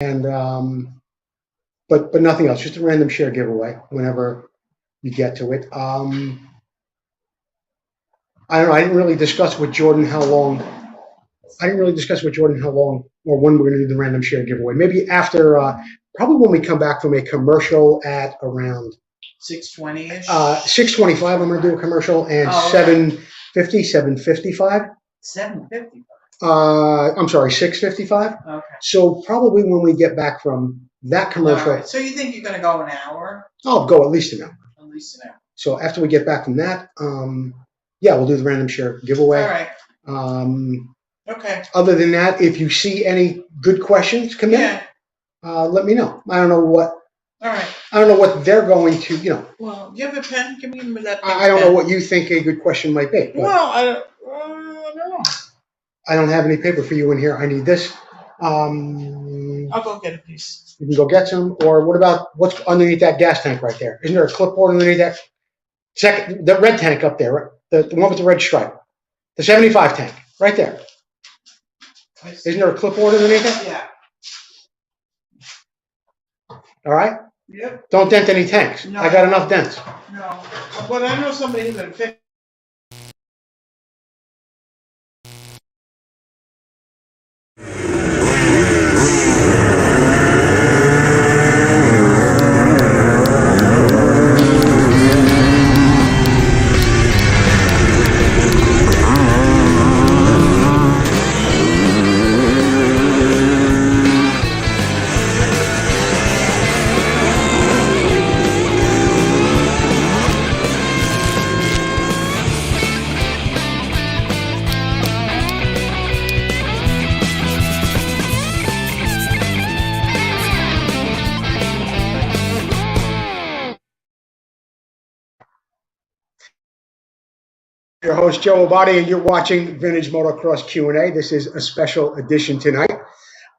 and but nothing else. Just a random share giveaway whenever you get to it. I don't know. I didn't really discuss with Jordan how long. Or when we're going to do the random share giveaway. Maybe after, probably when we come back from a commercial at around 6:20ish. 6:25. I'm going to do a commercial, and 7:50, 7:55. 7:55. I'm sorry, 6:55. Okay. So probably when we get back from that commercial. Right. So you think you're going to go an hour? I'll go at least an hour. At least an hour. So after we get back from that, we'll do the random share giveaway. All right. Okay. Other than that, if you see any good questions come in, let me know. I don't know what. All right. I don't know what they're going to. Well, do you have a pen? Give me that. I don't know what you think a good question might be. Well, I don't know. I don't have any paper for you in here. I need this. I'll go get a piece. You can go get some. Or what about what's underneath that gas tank right there? Isn't there a clipboard underneath that? The red tank up there, right? The one with the red stripe, the 75 tank, right there. Isn't there a clipboard underneath it? Yeah. All right? Yep. Don't dent any tanks. No. I got enough dents. No. But I know somebody who can fix. Your host, Joe Abadi, and you're watching Vintage Motocross Q&A. This is a special edition tonight.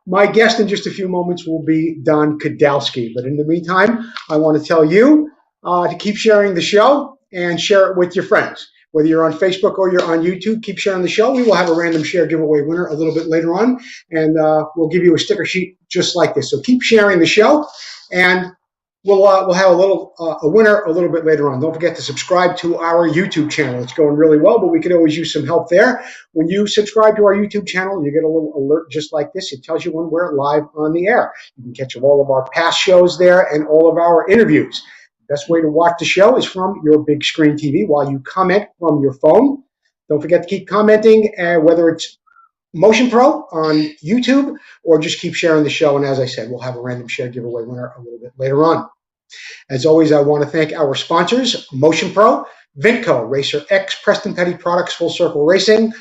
My guest in just a few moments will be Don Kudalski. But in the meantime, I want to tell you to keep sharing the show and share it with your friends. Whether you're on Facebook or you're on YouTube, keep sharing the show. We will have a random share giveaway winner a little bit later on, and we'll give you a sticker sheet just like this. So keep sharing the show, and we'll have a winner a little bit later on. Don't forget to subscribe to our YouTube channel. It's going really well, but we could always use some help there. When you subscribe to our YouTube channel, you get a little alert just like this. It tells you when we're live on the air. You can catch all of our past shows there and all of our interviews. The best way to watch the show is from your big screen TV while you comment from your phone. Don't forget to keep commenting, whether it's Motion Pro on YouTube, or just keep sharing the show. And as I said, we'll have a random share giveaway winner a little bit later on. As always, I want to thank our sponsors, Motion Pro, Vintco, Racer X, Preston Petty Products, Full Circle Racing,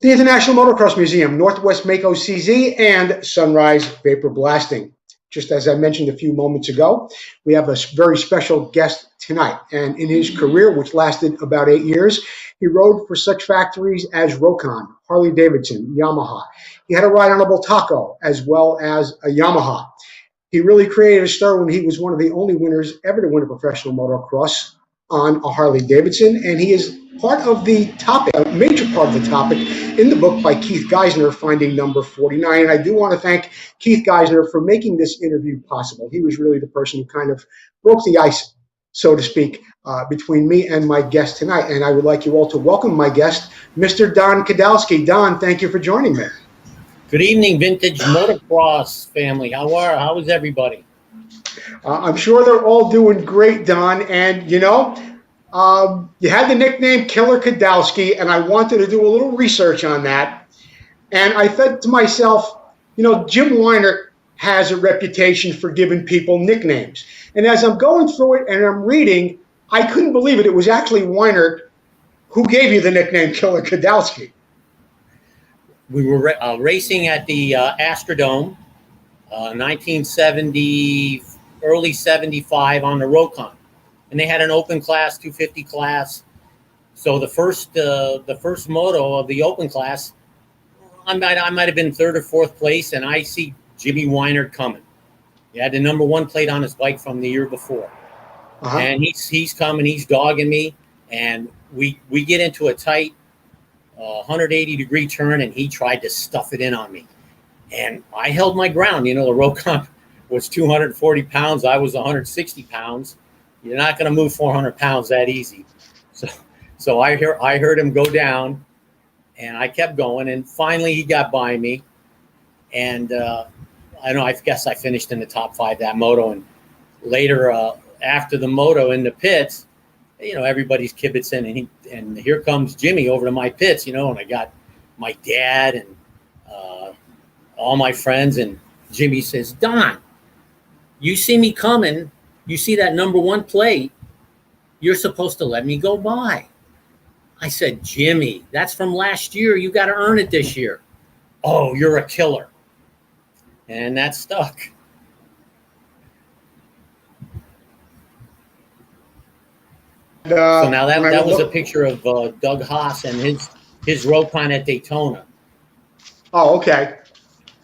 the International Motocross Museum, Northwest Mako CZ, and Sunrise Vapor Blasting. Just as I mentioned a few moments ago, we have a very special guest tonight. And in his career, which lasted about 8 years, he rode for such factories as Rokon, Harley-Davidson, Yamaha. He had a ride on a Bultaco as well as a Yamaha. He really created a star when he was one of the only winners ever to win a professional motocross on a Harley-Davidson. And he is part of the topic, a major part of the topic in the book by Keith Geisner, Finding Number 49. And I do want to thank Keith Geisner for making this interview possible. He was really the person who kind of broke the ice, so to speak, between me and my guest tonight. And I would like you all to welcome my guest, Mr. Don Kudalski. Don, thank you for joining me. Good evening, Vintage Motocross family. How is everybody? I'm sure they're all doing great, Don. And, you had the nickname Killer Kudalski, and I wanted to do a little research on that. And I thought to myself, Jim Weinert has a reputation for giving people nicknames. And as I'm going through it and I'm reading, I couldn't believe it. It was actually Weinert who gave you the nickname Killer Kudalski. We were racing at the Astrodome, 1970, early 75 on the Rokon. And they had an open class, 250 class. So the first moto of the open class, I might have been third or fourth place, and I see Jimmy Weinert coming. He had the number 1 plate on his bike from the year before. Uh-huh. And he's coming, he's dogging me, and we get into a tight 180-degree turn, and he tried to stuff it in on me. And I held my ground. The Rokon was 240 pounds. I was 160 pounds. You're not going to move 400 pounds that easy. So I heard him go down, and I kept going. And finally, he got by me. And I guess I finished in the top 5 that moto. And later, after the moto in the pits, everybody's kibitzing, and here comes Jimmy over to my pits, and I got my dad and all my friends, and Jimmy says, "Don, you see me coming, you see that number 1 plate, you're supposed to let me go by." I said, "Jimmy, that's from last year. You got to earn it this year." "Oh, you're a killer." And that stuck. So now that was a picture of Doug Haas and his Rokon at Daytona. Oh, okay.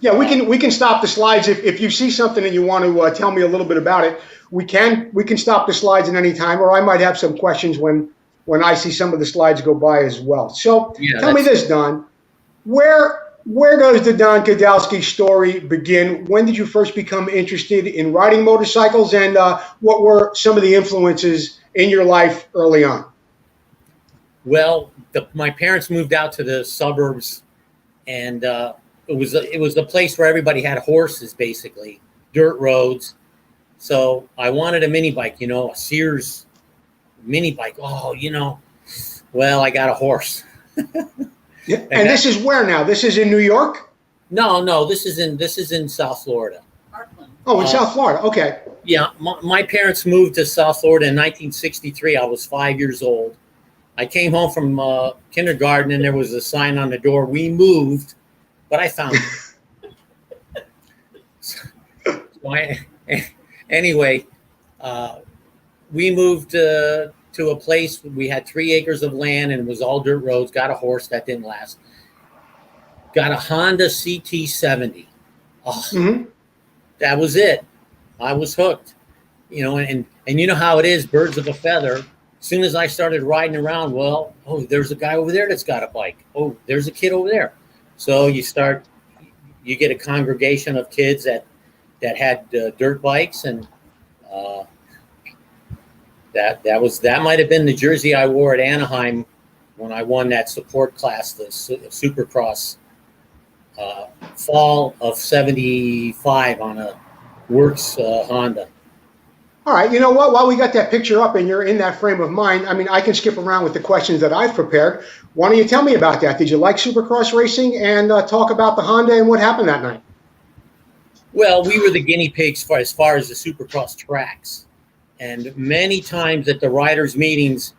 Yeah, we can stop the slides if you see something and you want to tell me a little bit about it. We can stop the slides at any time, or I might have some questions when I see some of the slides go by as well. So tell me this, Don, where does the Don Kudalski story begin? When did you first become interested in riding motorcycles, and what were some of the influences in your life early on? Well, my parents moved out to the suburbs, and it was the place where everybody had horses, basically, dirt roads. So I wanted a mini bike, a Sears mini bike. Oh, well, I got a horse. Yeah. And this is where now? This is in New York? No, this is in South Florida. Oh, in South Florida. Okay. Yeah, my parents moved to South Florida in 1963. I was 5 years old. I came home from kindergarten, and there was a sign on the door, "We moved," but I found it. Anyway, we moved to a place. We had 3 acres of land, and it was all dirt roads. Got a horse. That didn't last. Got a Honda CT70. Oh, that was it. I was hooked. And you know how it is, birds of a feather. As soon as I started riding around, there's a guy over there that's got a bike. Oh, there's a kid over there. So you get a congregation of kids that had dirt bikes, and that might have been the jersey I wore at Anaheim when I won that support class, the Supercross, fall of '75 on a Works Honda. All right. You know what? While we got that picture up and you're in that frame of mind, I can skip around with the questions that I've prepared. Why don't you tell me about that? Did you like Supercross racing, and talk about the Honda and what happened that night? Well, we were the guinea pigs as far as the Supercross tracks. And many times at the riders' meetings,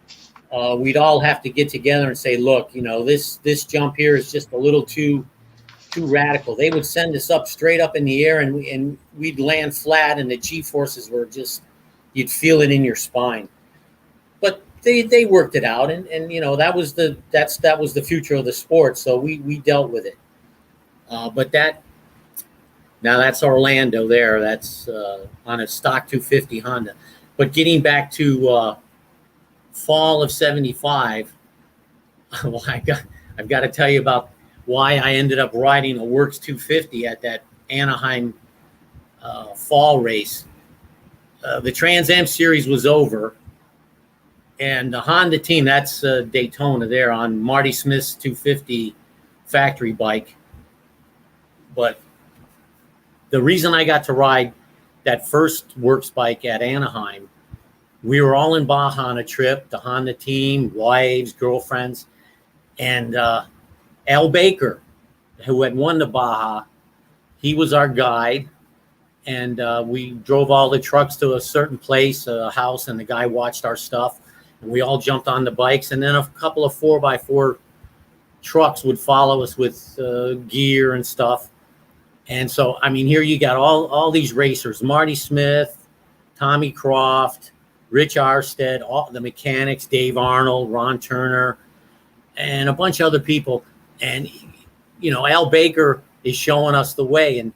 we'd all have to get together and say, "Look, this jump here is just a little too radical." They would send us up straight up in the air, and we'd land flat, and the G-forces were just, you'd feel it in your spine. But they worked it out, and that was the future of the sport. So we dealt with it. But now that's Orlando there. That's on a stock 250 Honda. But getting back to fall of '75, well, I've got to tell you about why I ended up riding a Works 250 at that Anaheim fall race. The Trans Am Series was over, and the Honda team, that's Daytona there on Marty Smith's 250 factory bike. But the reason I got to ride that first Works bike at Anaheim, we were all in Baja on a trip, the Honda team, wives, girlfriends, and Al Baker, who had won the Baja, he was our guide, and we drove all the trucks to a certain place, a house, and the guy watched our stuff, and we all jumped on the bikes, and then a couple of 4x4 trucks would follow us with gear and stuff. And so, here you got all these racers, Marty Smith, Tommy Croft, Rich Arstead, all the mechanics, Dave Arnold, Ron Turner, and a bunch of other people. And, Al Baker is showing us the way, and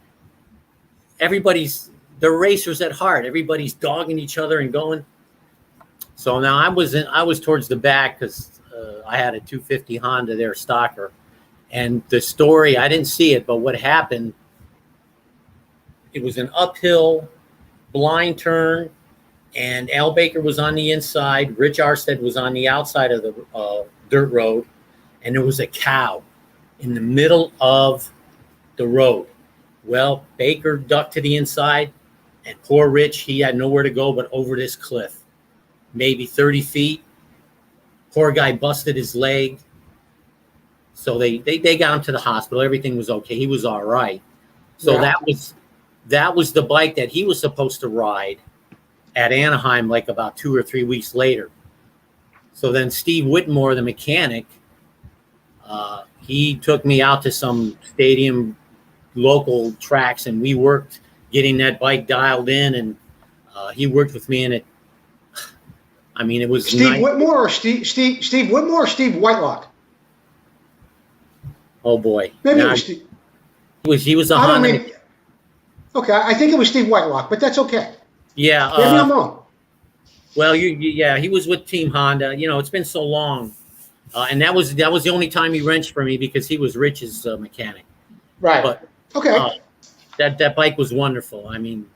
they're racers at heart. Everybody's dogging each other and going. So now I was towards the back because I had a 250 Honda there, stocker. And the story, I didn't see it, but what happened was an uphill blind turn, and Al Baker was on the inside. Rich Arstead was on the outside of the dirt road, and there was a cow in the middle of the road. Well, Baker ducked to the inside, and poor Rich, he had nowhere to go but over this cliff, maybe 30 feet. Poor guy busted his leg. So they got him to the hospital. Everything was okay. He was all right. So Yeah. that was the bike that he was supposed to ride at Anaheim like about 2 or 3 weeks later. So then Steve Whitmore, the mechanic, he took me out to some stadium local tracks, and we worked getting that bike dialed in, and he worked with me in it. I mean, it was Steve Whitmore or Steve Whitmore or Steve Whitelock? Oh boy. Maybe Now, it was Steve. he was a I don't Honda. mean. Okay, I think it was Steve Whitelock, but that's okay. Yeah. Maybe I'm wrong. Well, yeah, he was with Team Honda. You know, it's been so long, and that was the only time he wrenched for me because he was Rich's mechanic. Right. But Okay. that bike was wonderful. I mean,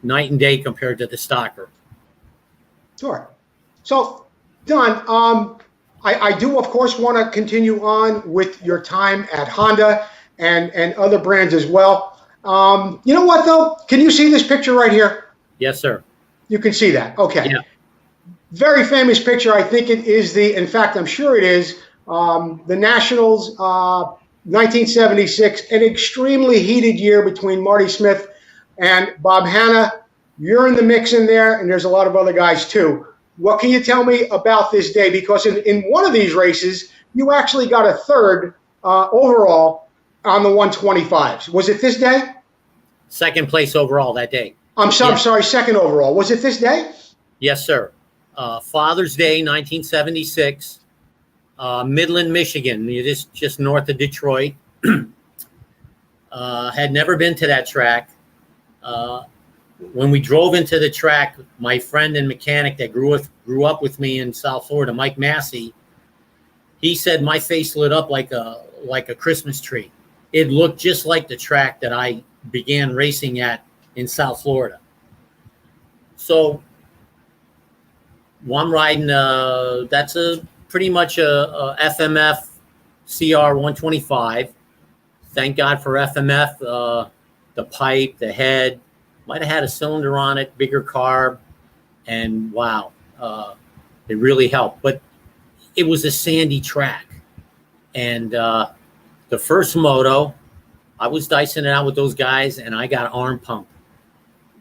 night and day compared to the stocker. Sure. So, Don, I do, of course, want to continue on with your time at Honda and other brands as well. You know what, though? Can you see this picture right here? Yes, sir. You can see that. Okay. Yeah. Very famous picture. I think it is in fact, I'm sure it is, the Nationals 1976, an extremely heated year between Marty Smith and Bob Hanna. You're in the mix in there, and there's a lot of other guys too. What can you tell me about this day? Because in one of these races, you actually got a third overall on the 125s. Was it this day? Second place overall that day. I'm sorry, second overall. Was it this day? Yes, sir. Father's Day, 1976, Midland, Michigan, just north of Detroit. Had never been to that track. When we drove into the track, my friend and mechanic that grew up with me in South Florida, Mike Massey, he said my face lit up like a Christmas tree. It looked just like the track that I began racing at in South Florida. So I'm riding, that's pretty much a FMF CR 125. Thank God for FMF, the pipe, the head, might have had a cylinder on it, bigger carb, and wow, it really helped. But it was a sandy track. And the first moto, I was dicing it out with those guys, and I got arm pump.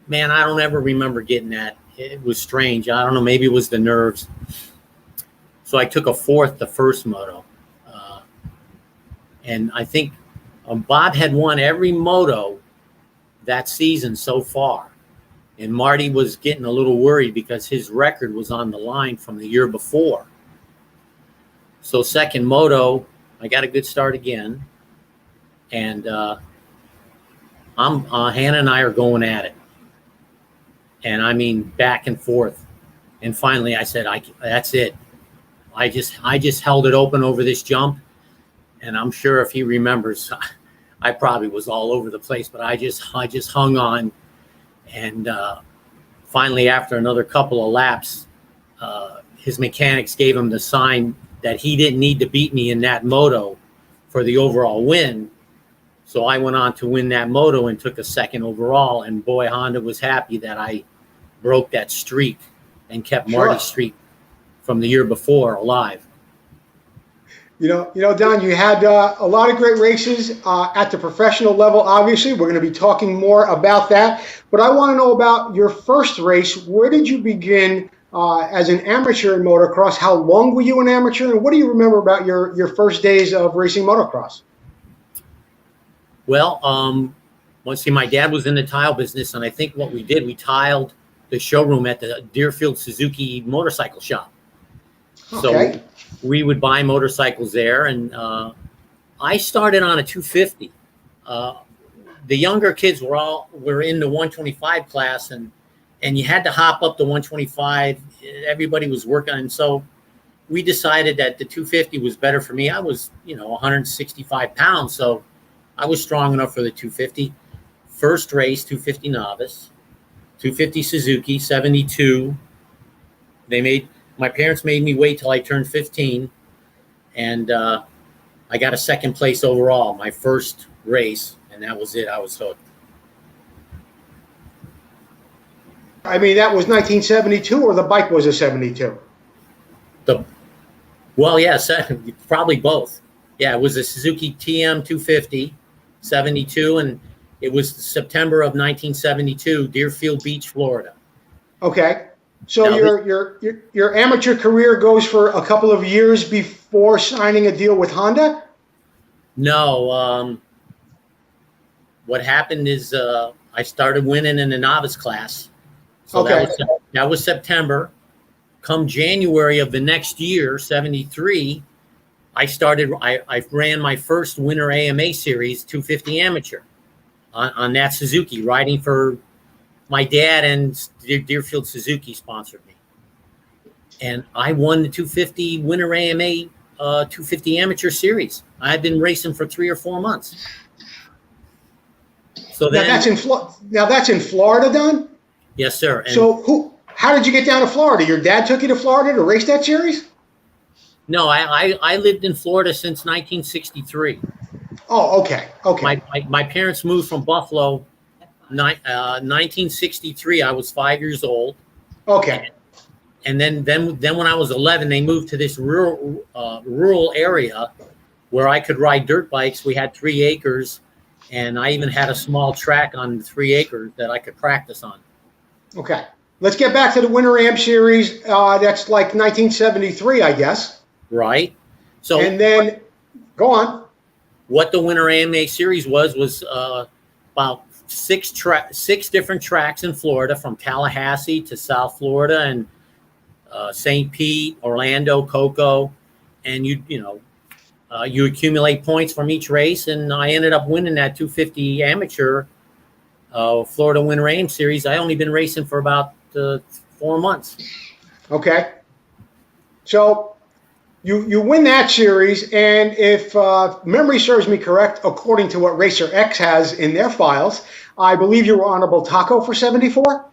Man, I don't ever remember getting that. It was strange. I don't know, maybe it was the nerves. So I took a fourth the first moto. And I think Bob had won every moto that season so far. And Marty was getting a little worried because his record was on the line from the year before. So second moto, I got a good start again. And Hannah and I are going at it. And I mean, back and forth. And finally I said, that's it. I just held it open over this jump. And I'm sure if he remembers, I probably was all over the place, but I just hung on. And finally, after another couple of laps, his mechanics gave him the sign that he didn't need to beat me in that moto for the overall win. So I went on to win that moto and took a second overall. And boy, Honda was happy that I broke that streak and kept Marty's streak from the year before alive. You know, Don, you had a lot of great races at the professional level. Obviously, we're going to be talking more about that. But I want to know about your first race. Where did you begin as an amateur in motocross? How long were you an amateur? And what do you remember about your first days of racing motocross? Well, my dad was in the tile business, and I think what we did, we tiled the showroom at the Deerfield Suzuki motorcycle shop. Okay. So we would buy motorcycles there, and I started on a 250. The younger kids were in the 125 class, and you had to hop up to 125. Everybody was working, and so we decided that the 250 was better for me. I was, 165 pounds, so I was strong enough for the 250. first race, 250 novice, 250 Suzuki, 72. My parents made me wait till I turned 15, and I got a second place overall, my first race, and that was it. I was hooked. I mean, that was 1972, or the bike was a 72? Probably both. Yeah, it was a Suzuki TM 250, 72, and it was September of 1972, Deerfield Beach, Florida. Okay. So Now, your amateur career goes for a couple of years before signing a deal with Honda? No. What happened is I started winning in the novice class. So Okay. that was September. Come January of the next year, 73, I ran my first Winter AMA Series 250 amateur on that Suzuki, riding for my dad, and Deerfield Suzuki sponsored me. And I won the 250 Winter AMA 250 amateur series. I had been racing for 3 or 4 months. So Now that's in Florida, Don? Yes, sir. And So how did you get down to Florida? Your dad took you to Florida to race that series? no, I lived in Florida since 1963. Oh, okay. Okay. My parents moved from Buffalo 1963. I was 5 years old. Okay. And then when I was 11, they moved to this rural area where I could ride dirt bikes. We had 3 acres, and I even had a small track on 3 acres that I could practice on. Okay. Let's get back to the Winter AM Series. That's like 1973, I guess. Right. So And then, go on. what the Winter AMA Series was about 6 different tracks in Florida, from Tallahassee to South Florida and St. Pete, Orlando, Cocoa, and you accumulate points from each race, and I ended up winning that 250 amateur Florida Winter AM Series. I only been racing for about 4 months. Okay. So you win that series, and if memory serves me correct, according to what Racer X has in their files, I believe you were honorable taco for 74?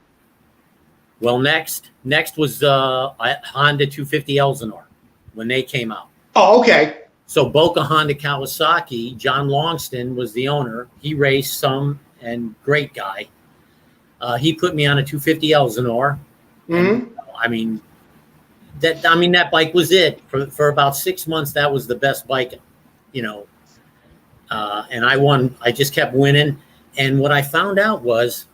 Well, next was Honda 250 Elsinore when they came out. Oh, okay. So Boca Honda Kawasaki, John Longston was the owner. He raced some, and great guy. He put me on a 250 Elsinore. Mm-hmm. And, that bike was it for about 6 months. That was the best bike, and I won. I just kept winning. And what I found out was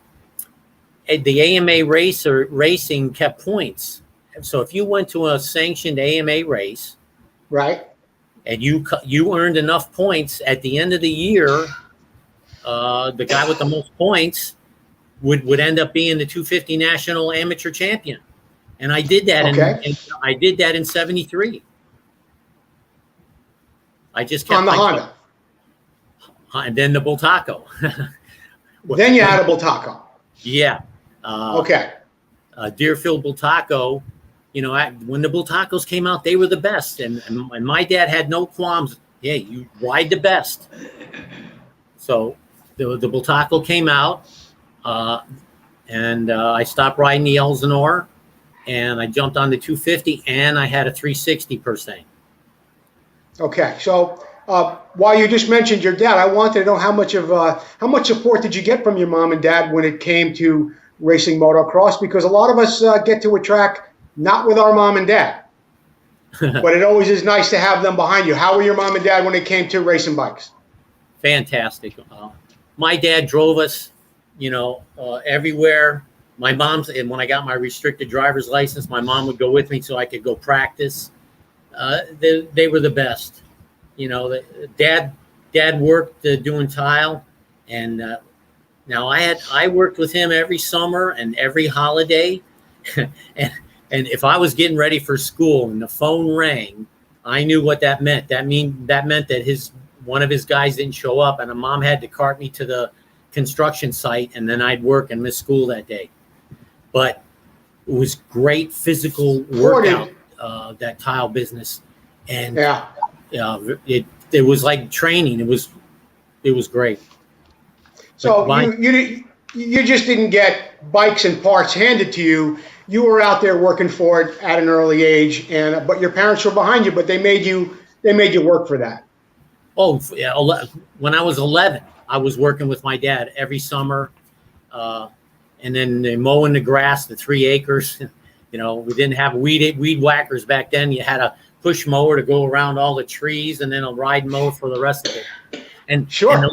the AMA racing kept points. So if you went to a sanctioned AMA race, Right. and you earned enough points at the end of the year, the guy with the most points would end up being the 250 national amateur champion. And I did that. Okay. I did that in 73. I just kept On the Honda. And then the Bultaco. Then you had a Bultaco. Yeah. Okay. Deerfield Bultaco. When the Bultacos came out, they were the best. And my dad had no qualms. Hey, you ride the best. So the Bultaco came out, and I stopped riding the Elsinore, and I jumped on the 250, and I had a 360 per se. Okay. So while you just mentioned your dad, I wanted to know how much support did you get from your mom and dad when it came to racing motocross? Because a lot of us get to a track not with our mom and dad, but it always is nice to have them behind you. How were your mom and dad when it came to racing bikes? Fantastic. My dad drove us, everywhere. My mom's, and when I got my restricted driver's license, my mom would go with me so I could go practice. They were the best. Dad worked doing tile, and now I worked with him every summer and every holiday, and if I was getting ready for school and the phone rang, I knew what that meant. That meant that one of his guys didn't show up, and a mom had to cart me to the construction site, and then I'd work and miss school that day. But it was great physical workout, that tile business, and it was like training. It was great. So you just didn't get bikes and parts handed to you. You were out there working for it at an early age, but your parents were behind you. But they made you work for that. Oh, yeah. When I was 11, I was working with my dad every summer, and then mowing the grass, the 3 acres. You know, we didn't have weed whackers back then. You had a push mower to go around all the trees, and then a ride mower for the rest of it. And sure, and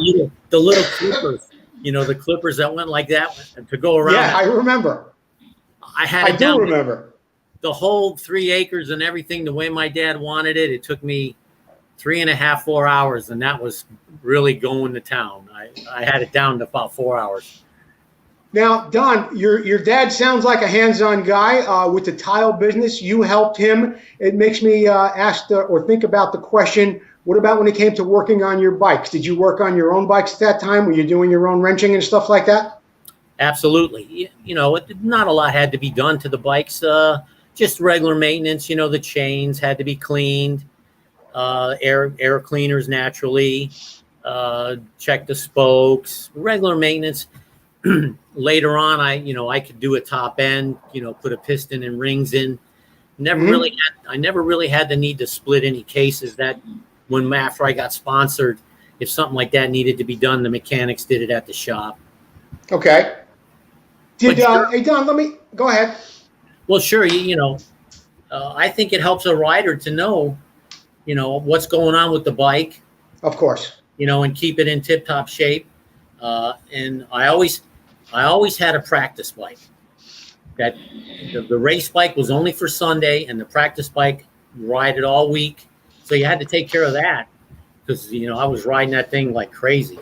the little clippers, you know, the clippers that went like that to go around. Yeah, I remember. I do remember the whole 3 acres and everything the way my dad wanted it. It took me 3.5, 4 hours, and that was really going to town. I had it down to about 4 hours. Now, Don, your dad sounds like a hands-on guy with the tile business. You helped him. It makes me ask or think about the question, what about when it came to working on your bikes? Did you work on your own bikes at that time? Were you doing your own wrenching and stuff like that? Absolutely. You know, not a lot had to be done to the bikes. Just regular maintenance. You know, the chains had to be cleaned, air cleaners naturally, check the spokes, regular maintenance. Later on, I could do a top end, put a piston and rings in. I never really had the need to split any cases. That after I got sponsored, if something like that needed to be done, the mechanics did it at the shop. Okay. Hey Don, let me go ahead. Well, sure. I think it helps a rider to know, what's going on with the bike. Of course. And keep it in tip-top shape. And I always had a practice bike. That the race bike was only for Sunday, and the practice bike, ride it all week. So you had to take care of that because, I was riding that thing like crazy.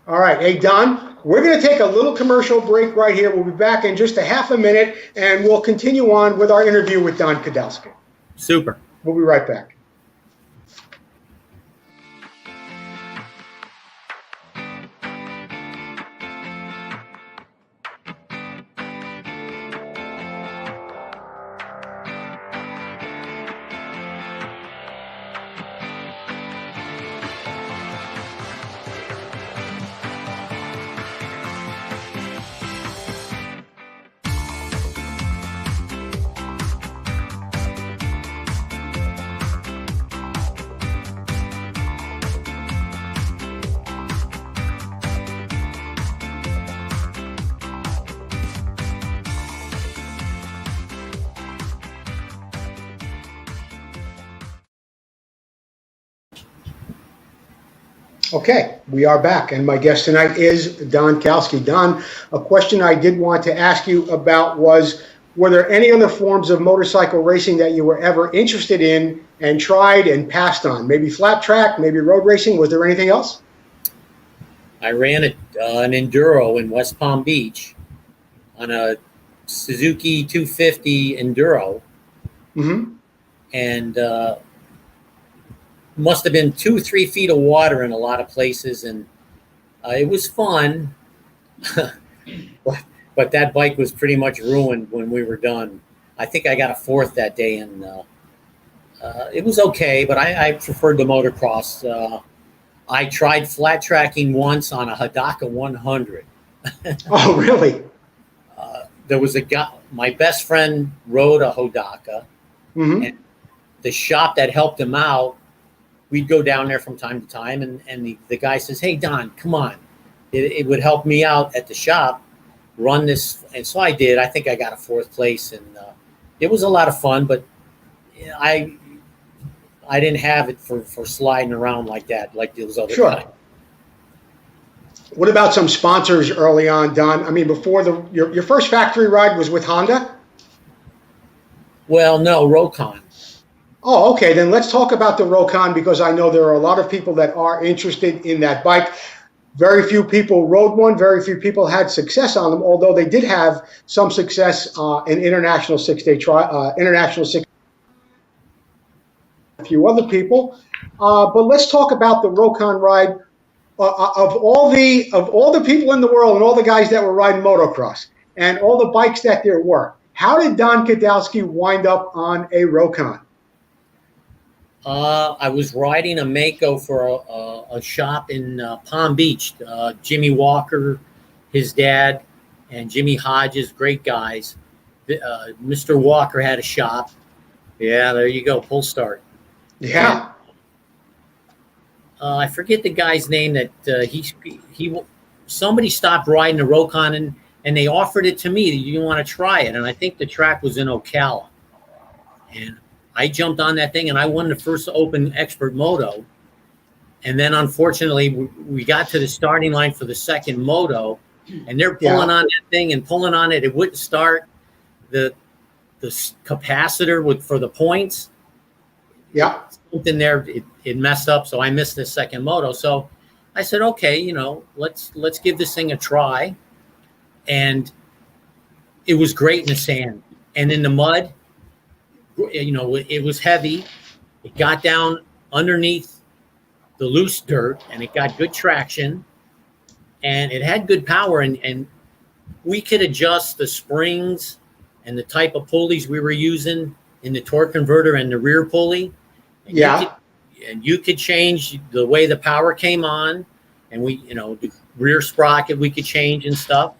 All right. Hey, Don, we're going to take a little commercial break right here. We'll be back in just a half a minute, and we'll continue on with our interview with Don Kudalski. Super. We'll be right back. Okay, we are back, and my guest tonight is Don Kudalski. Don, a question I did want to ask you about was, were there any other forms of motorcycle racing that you were ever interested in and tried and passed on? Maybe flat track, maybe road racing. Was there anything else? I ran an Enduro in West Palm Beach on a Suzuki 250 Enduro. Mm-hmm. And must have been 2 or 3 feet of water in a lot of places, and it was fun. but that bike was pretty much ruined when we were done. I think I got a 4th that day, and it was okay, but I preferred the motocross. I tried flat tracking once on a Hodaka 100. Oh, really? There was a guy, my best friend rode a Hodaka, mm-hmm. and the shop that helped him out, we'd go down there from time to time, and the guy says, "Hey, Don, come on. It would help me out at the shop, run this." And so I did. I think I got a 4th place, and it was a lot of fun, but I didn't have it for sliding around like that, like those other guys. What about some sponsors early on, Don? I mean, before your first factory ride was with Honda? Well, no, Rokon. Oh, okay. Then let's talk about the Rokon, because I know there are a lot of people that are interested in that bike. Very few people rode one. Very few people had success on them, although they did have some success in international 6-day international 6. A few other people, but let's talk about the Rokon ride. Of all the people in the world and all the guys that were riding motocross and all the bikes that there were, how did Don Kudalski wind up on a Rokon? I was riding a Mako for a shop in Palm Beach. Jimmy Walker, his dad, and Jimmy Hodges, great guys. Mr. Walker had a shop. Yeah, there you go, pull start. Yeah. I forget the guy's name that somebody stopped riding the Rokon and they offered it to me. You want to try it? And I think the track was in Ocala. And I jumped on that thing and I won the first open expert moto. And then unfortunately we got to the starting line for the second moto and they're pulling on that thing and pulling on it. It wouldn't start. The capacitor for the points. Yeah. Something there, it messed up. So I missed the second moto. So I said, okay, let's give this thing a try. And it was great in the sand and in the mud. It was heavy. It got down underneath the loose dirt and it got good traction and it had good power and we could adjust the springs and the type of pulleys we were using in the torque converter and the rear pulley. And you could change the way the power came on and the rear sprocket we could change and stuff.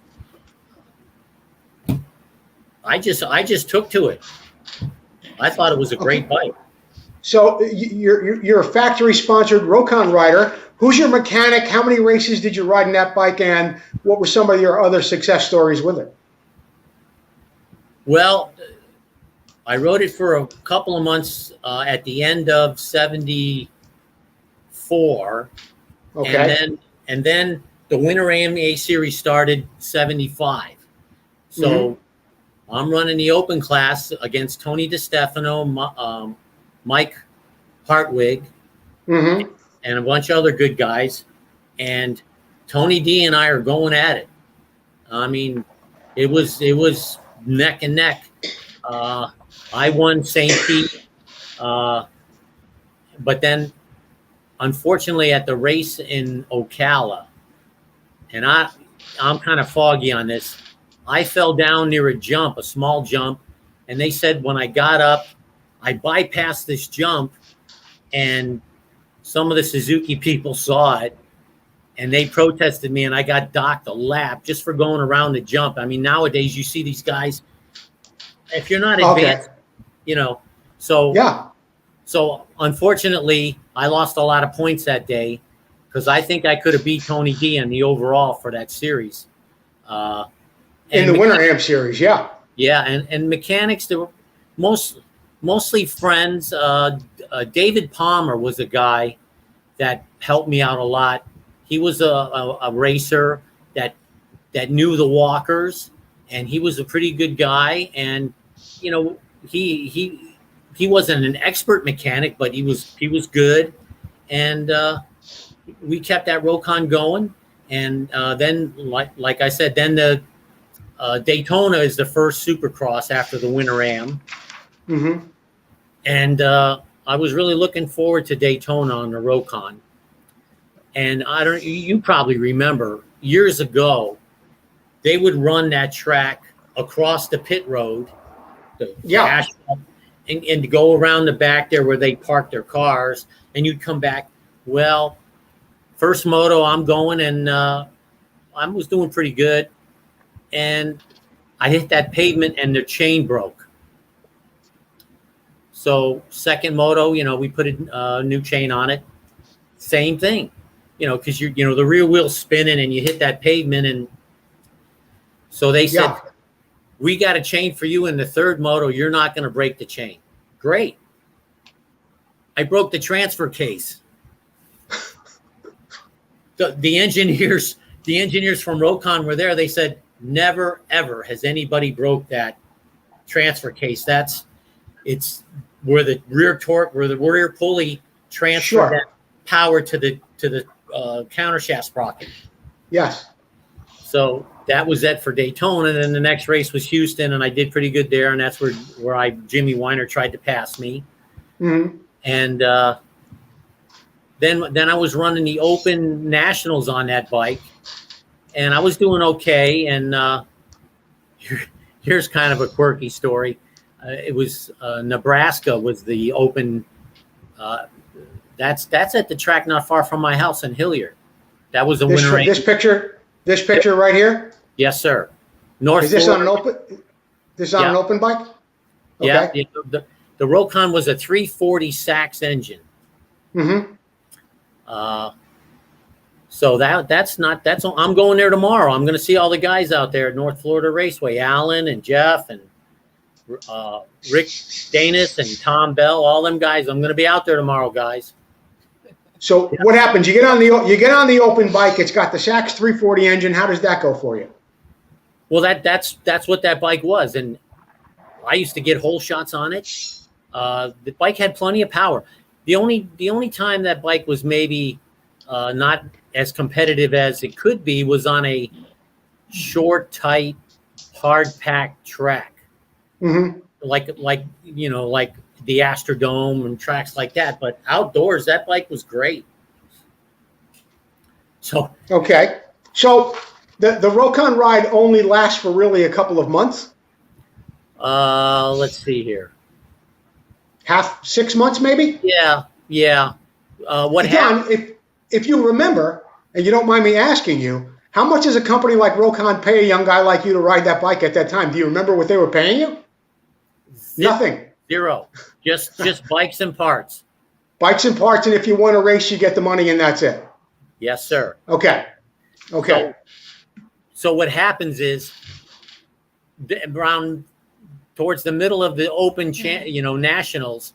I just took to it. I thought it was a great bike. So you're a factory sponsored Rokon rider. Who's your mechanic? How many races did you ride in that bike? And what were some of your other success stories with it? Well, I rode it for a couple of months at the end of '74. Okay. And then the Winter AMA series started '75. So I'm running the open class against Tony DiStefano, Mike Hartwig, and a bunch of other good guys. And Tony D and I are going at it. I mean, it was neck and neck. I won St. Pete, but then unfortunately at the race in Ocala, and I'm kind of foggy on this, I fell down near a jump, a small jump, and they said when I got up, I bypassed this jump, and some of the Suzuki people saw it, and they protested me, and I got docked a lap just for going around the jump. I mean, nowadays you see these guys, if you're not advanced, So unfortunately, I lost a lot of points that day because I think I could have beat Tony D in the overall for that series. In the Winter AM series, yeah. Yeah, and mechanics, they were mostly friends. David Palmer was a guy that helped me out a lot. He was a racer that knew the walkers, and he was a pretty good guy. And he wasn't an expert mechanic, but he was good. And we kept that Rokon going. And then, like I said, then the Daytona is the first Supercross after the Winter Am. And I was really looking forward to Daytona on the Rokon. And you probably remember years ago, they would run that track across the pit road, and go around the back there where they park their cars, and you'd come back. Well, first moto I'm going, and I was doing pretty good, and I hit that pavement and the chain broke. So second moto, we put a new chain on it. Same thing, because the rear wheel's spinning and you hit that pavement, and so they said, we got a chain for you in the third moto. You're not going to break the chain. Great. I broke the transfer case. The engineers from Rokon were there. They said, never, ever has anybody broke that transfer case. It's where the rear torque, where the rear pulley transferred that power to the countershaft sprocket. Yes. So that was it for Daytona. And then the next race was Houston, and I did pretty good there. And that's where Jimmy Weiner tried to pass me. And then I was running the Open Nationals on that bike, and I was doing okay. And here's kind of a quirky story. It was Nebraska was the Open That's at the track not far from my house in Hilliard. That was a This, winter. this picture right here. Yes, sir. North. Is this on Florida. an open? This on an open bike? Yeah. Okay. The Rokon was a 340 Sachs engine. Mm-hmm. So that's I'm going there tomorrow. I'm going to see all the guys out there at North Florida Raceway, Alan and Jeff and Rick Danis and Tom Bell, all them guys. I'm going to be out there tomorrow, guys. So what happens? You get on the open bike. It's got the Sachs 340 engine. How does that go for you? Well, that's what that bike was, and I used to get hole shots on it. The bike had plenty of power. The only time that bike was maybe not as competitive as it could be was on a short, tight, hard packed track, like the Astrodome and tracks like that. But outdoors, that bike was great. So okay, so the Rokon ride only lasts for really a couple of months. let's see here. 6 months maybe. Yeah. What happened? John, if you remember, and you don't mind me asking you, how much does a company like Rokon pay a young guy like you to ride that bike at that time? Do you remember what they were paying you? Nothing. Zero. Just bikes and parts. Bikes and parts, and if you want a race, you get the money, and that's it. Yes, sir. Okay. So what happens is around towards the middle of the open nationals,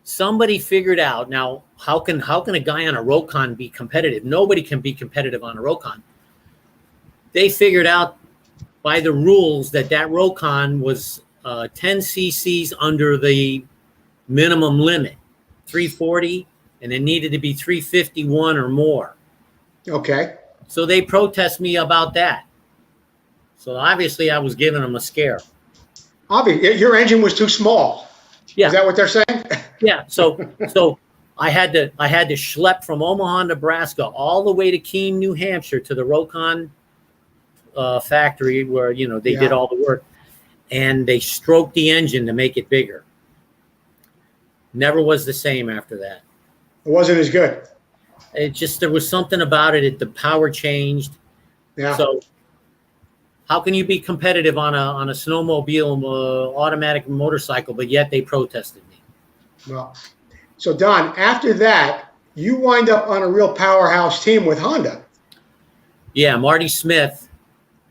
somebody figured out, now how can a guy on a Rokon be competitive? Nobody can be competitive on a Rokon. They figured out by the rules that Rokon was 10 cc's under the minimum limit, 340, and it needed to be 351 or more. Okay. So they protest me about that. So obviously I was giving them a scare. Obviously, your engine was too small. Yeah. Is that what they're saying? Yeah. So I had to schlep from Omaha, Nebraska, all the way to Keene, New Hampshire, to the Rokon factory where they did all the work, and they stroked the engine to make it bigger. Never was the same after that. It wasn't as good. It just, there was something about it. The power changed. Yeah. So how can you be competitive on a snowmobile, automatic motorcycle, but yet they protested me? Well, so Don, after that, you wind up on a real powerhouse team with Honda. Yeah, Marty Smith.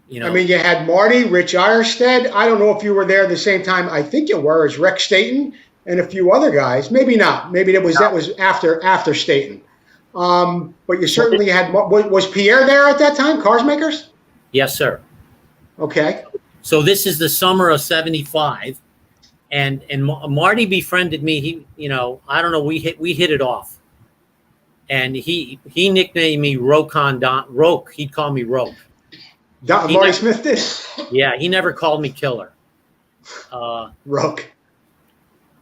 I mean, you had Marty, Rich Irstead. I don't know if you were there at the same time. I think you were, as Rex Staten and a few other guys. Maybe not. Maybe that was after Staten. But you certainly had. Was Pierre there at that time? Cars Makers? Yes, sir. Okay. So this is the summer of '75, and Marty befriended me. He, I don't know. We hit it off, and he nicknamed me Rokon Roke. He'd call me Roke. Marty Smith did. Yeah, he never called me Killer. Roke.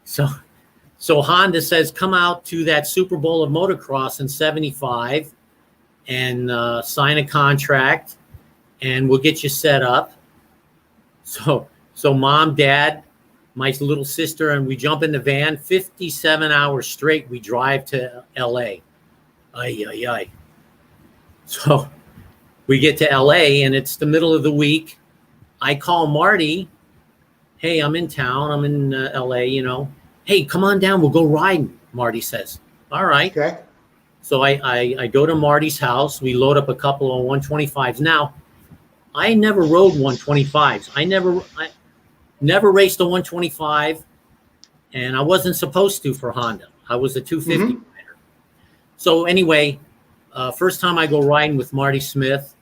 So Honda says, come out to that Super Bowl of motocross in '75 and sign a contract, and we'll get you set up. So mom, dad, my little sister, and we jump in the van. 57 hours straight we drive to L.A. Ay. So we get to L.A. and it's the middle of the week. I call Marty. Hey, I'm in town. I'm in L.A., Hey, come on down. We'll go riding, Marty says. All right. Okay. So I go to Marty's house. We load up a couple of 125s. Now, I never rode 125s. I never raced a 125, and I wasn't supposed to for Honda. I was a 250 rider. So anyway, first time I go riding with Marty Smith,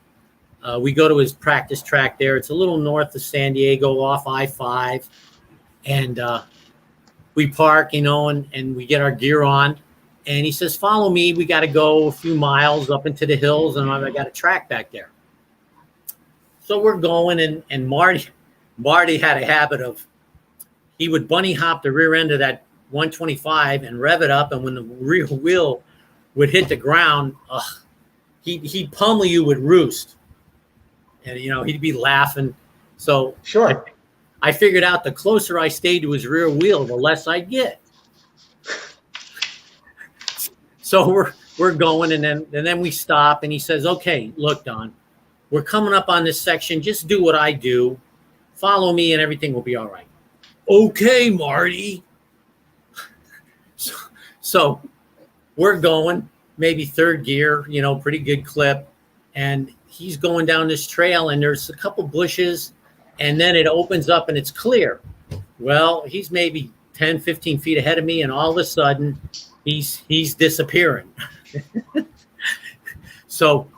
we go to his practice track there. It's a little north of San Diego off I-5, and we park, and we get our gear on. And he says, follow me. We got to go a few miles up into the hills, and I got a track back there. So we're going, and Marty had a habit of, he would bunny hop the rear end of that 125 and rev it up, and when the rear wheel would hit the ground, he'd pummel you with roost. And, he'd be laughing. So sure. I figured out the closer I stayed to his rear wheel, the less I'd get. So we're going, and then we stop, and he says, "Okay, look, Don, we're coming up on this section. Just do what I do. Follow me, and everything will be all right." Okay, Marty. So we're going, maybe third gear, pretty good clip, and he's going down this trail, and there's a couple bushes, and then it opens up and it's clear. Well, he's maybe 10, 15 feet ahead of me, and all of a sudden he's disappearing. So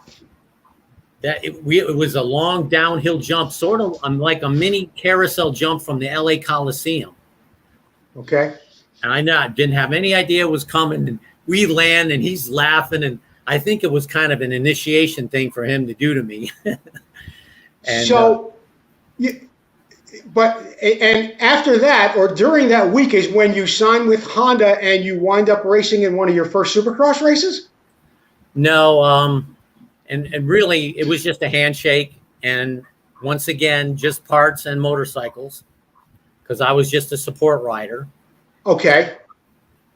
it was a long downhill jump, sort of like a mini carousel jump from the LA Coliseum. Okay. And I didn't have any idea it was coming, and we land, and he's laughing, and I think it was kind of an initiation thing for him to do to me. And, and after that, or during that week, is when you signed with Honda and you wind up racing in one of your first Supercross races? No, and really, it was just a handshake, and once again, just parts and motorcycles, because I was just a support rider. Okay.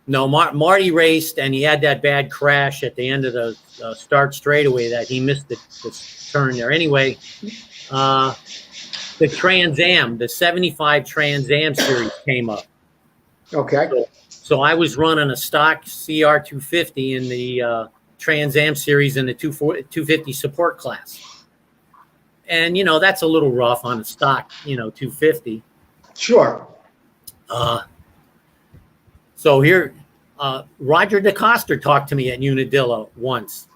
No, Marty raced, and he had that bad crash at the end of the start straightaway that he missed the turn there. Anyway, the Trans Am, the 75 Trans Am series came up. Okay. So I was running a stock CR 250 in the Trans Am series in the 250 support class. And, that's a little rough on a stock, 250. Sure. So here, Roger DeCoster talked to me at Unadilla once.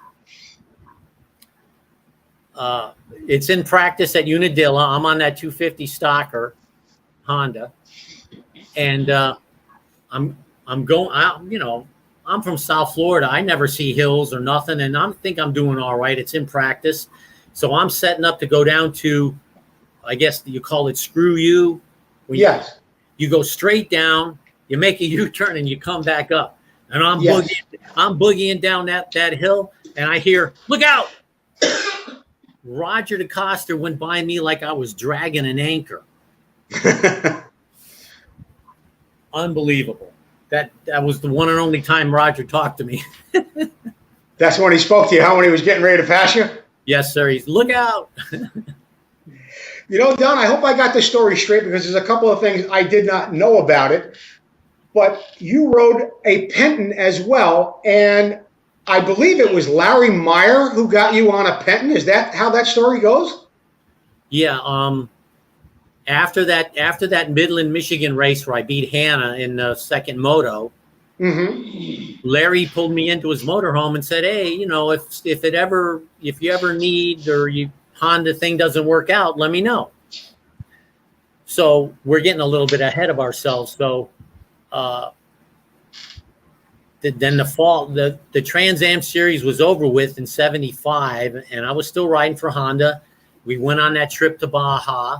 It's in practice at Unadilla. I'm on that 250 stocker Honda, and I'm going. I'm from South Florida. I never see hills or nothing, and I think I'm doing all right. It's in practice, so I'm setting up to go down to, I guess you call it screw you. Yes. You go straight down. You make a U-turn and you come back up, and I'm boogieing down that hill, and I hear, "Look out!" Roger DeCoster went by me like I was dragging an anchor. Unbelievable. That was the one and only time Roger talked to me. That's when he spoke to you, when he was getting ready to pass you? Yes, sir. He's, "Look out." Don, I hope I got this story straight, because there's a couple of things I did not know about it. But you rode a Penton as well, and I believe it was Larry Meyer who got you on a Penton. Is that how that story goes? Yeah. After that Midland, Michigan race where I beat Hannah in the second moto, Larry pulled me into his motorhome and said, "Hey, if you ever need, or you Honda thing doesn't work out, let me know." So we're getting a little bit ahead of ourselves. So then the fall, the Trans Am series was over with in 75, and I was still riding for Honda. We went on that trip to Baja,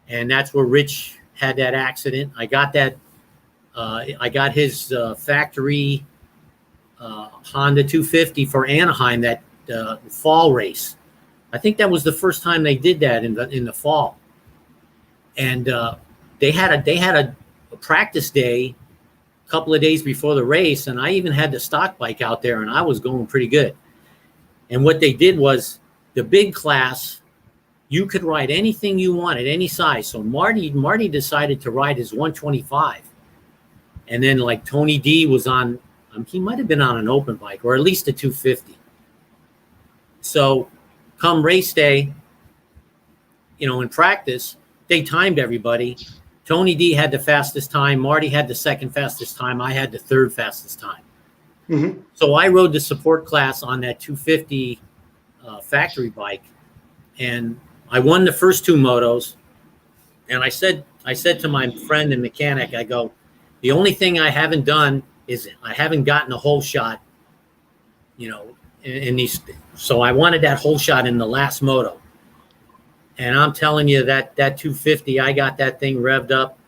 and that's where Rich had that accident. I got that. I got his factory Honda 250 for Anaheim, that fall race. I think that was the first time they did that in the fall, and they had a practice day a couple of days before the race, and I even had the stock bike out there, and I was going pretty good. And what they did was, the big class, you could ride anything you wanted, any size. So Marty decided to ride his 125, and then like Tony D was on, he might have been on an open bike, or at least a 250. So come race day, in practice, they timed everybody. Tony D had the fastest time. Marty had the second fastest time. I had the third fastest time. Mm-hmm. So I rode the support class on that 250 factory bike, and I won the first two motos. And I said to my friend and mechanic, I go, the only thing I haven't done is I haven't gotten a hole shot, in these. So I wanted that hole shot in the last moto. And I'm telling you that 250, I got that thing revved up.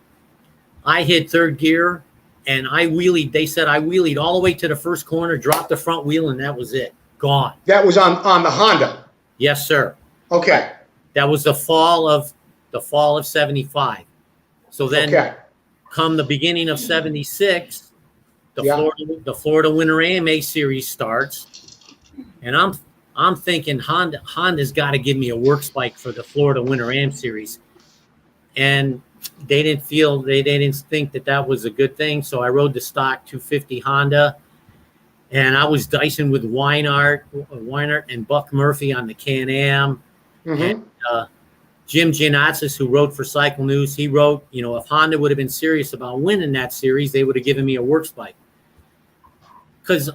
I hit third gear, and I wheelied. They said I wheelied all the way to the first corner, dropped the front wheel, and that was it. Gone. That was on the Honda? Yes, sir. Okay. That was the fall of 75. So then come the beginning of 76, the Florida Winter AMA series starts, and I'm thinking Honda's got to give me a works bike for the Florida Winter AM series, and they didn't think that was a good thing. So I rode the stock 250 Honda, and I was dicing with Weinart and Buck Murphy on the Can-Am, and Jim Giannatsis, who wrote for Cycle News, he wrote, if Honda would have been serious about winning that series, they would have given me a works bike. Because,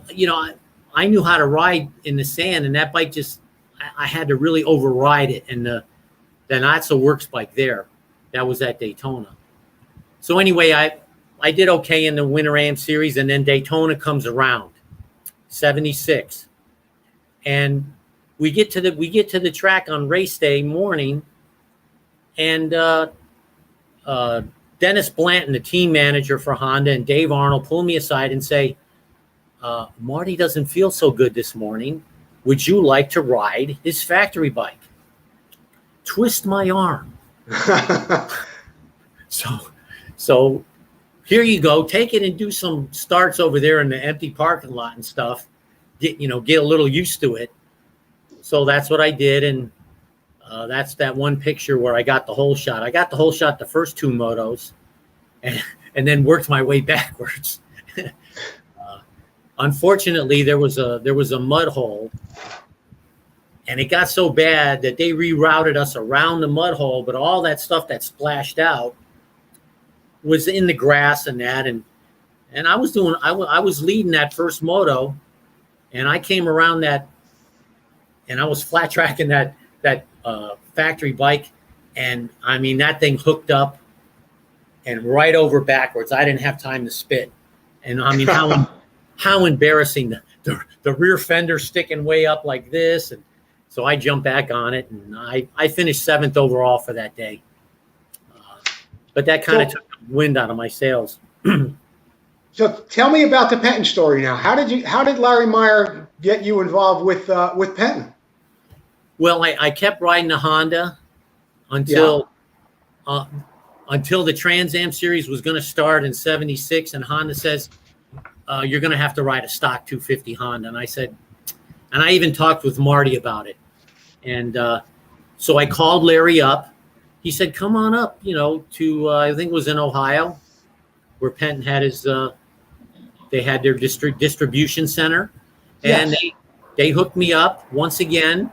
I knew how to ride in the sand, and that bike I had to really override it. And the not so works bike there, that was at Daytona. So anyway, I did okay in the Winter AM series, and then Daytona comes around, 76. And we get to the track on race day morning, and Dennis Blanton, the team manager for Honda, and Dave Arnold pull me aside and say, Marty doesn't feel so good this morning. Would you like to ride his factory bike? Twist my arm. So here you go. Take it and do some starts over there in the empty parking lot and stuff. Get a little used to it. So that's what I did, and that's that one picture where I got the whole shot. I got the whole shot the first two motos, and then worked my way backwards. Unfortunately, there was a mud hole, and it got so bad that they rerouted us around the mud hole. But all that stuff that splashed out was in the grass and that, and I was leading that first moto, and I came around that, and I was flat tracking that factory bike, and I mean that thing hooked up and right over backwards. I didn't have time to spit, and I mean how embarrassing, the rear fender sticking way up like this, and so I jumped back on it, and I finished 7th overall for that day. But that kind of took the wind out of my sails. So tell me about the Penton story now. How did Larry Meyer get you involved with Penton? Well, I kept riding the Honda until the Trans Am series was going to start in 76, and Honda says, you're going to have to ride a stock 250 Honda. And I said, and I even talked with Marty about it. And so I called Larry up. He said, come on up, to, I think it was in Ohio, where Penton had they had their distribution center. And they hooked me up once again.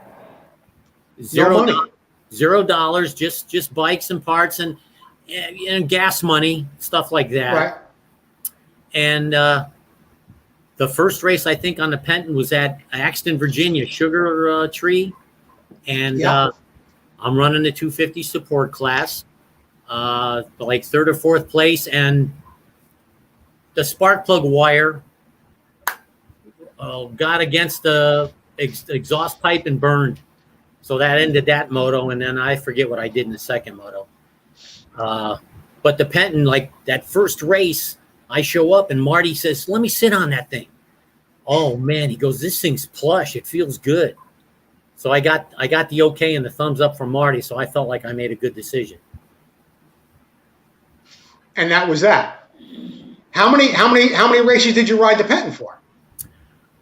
$0, just bikes and parts and gas money, stuff like that. Right. And the first race, I think, on the Penton was at Axton, Virginia, Sugar Tree. And I'm running the 250 support class, like 3rd or 4th place. And the spark plug wire got against the exhaust pipe and burned. So that ended that moto. And then I forget what I did in the second moto. But the Penton, like that first race, I show up and Marty says, let me sit on that thing. Oh man, he goes, this thing's plush. It feels good. So I got the okay and the thumbs up from Marty. So I felt like I made a good decision. And that was that. How many races did you ride the Penton for?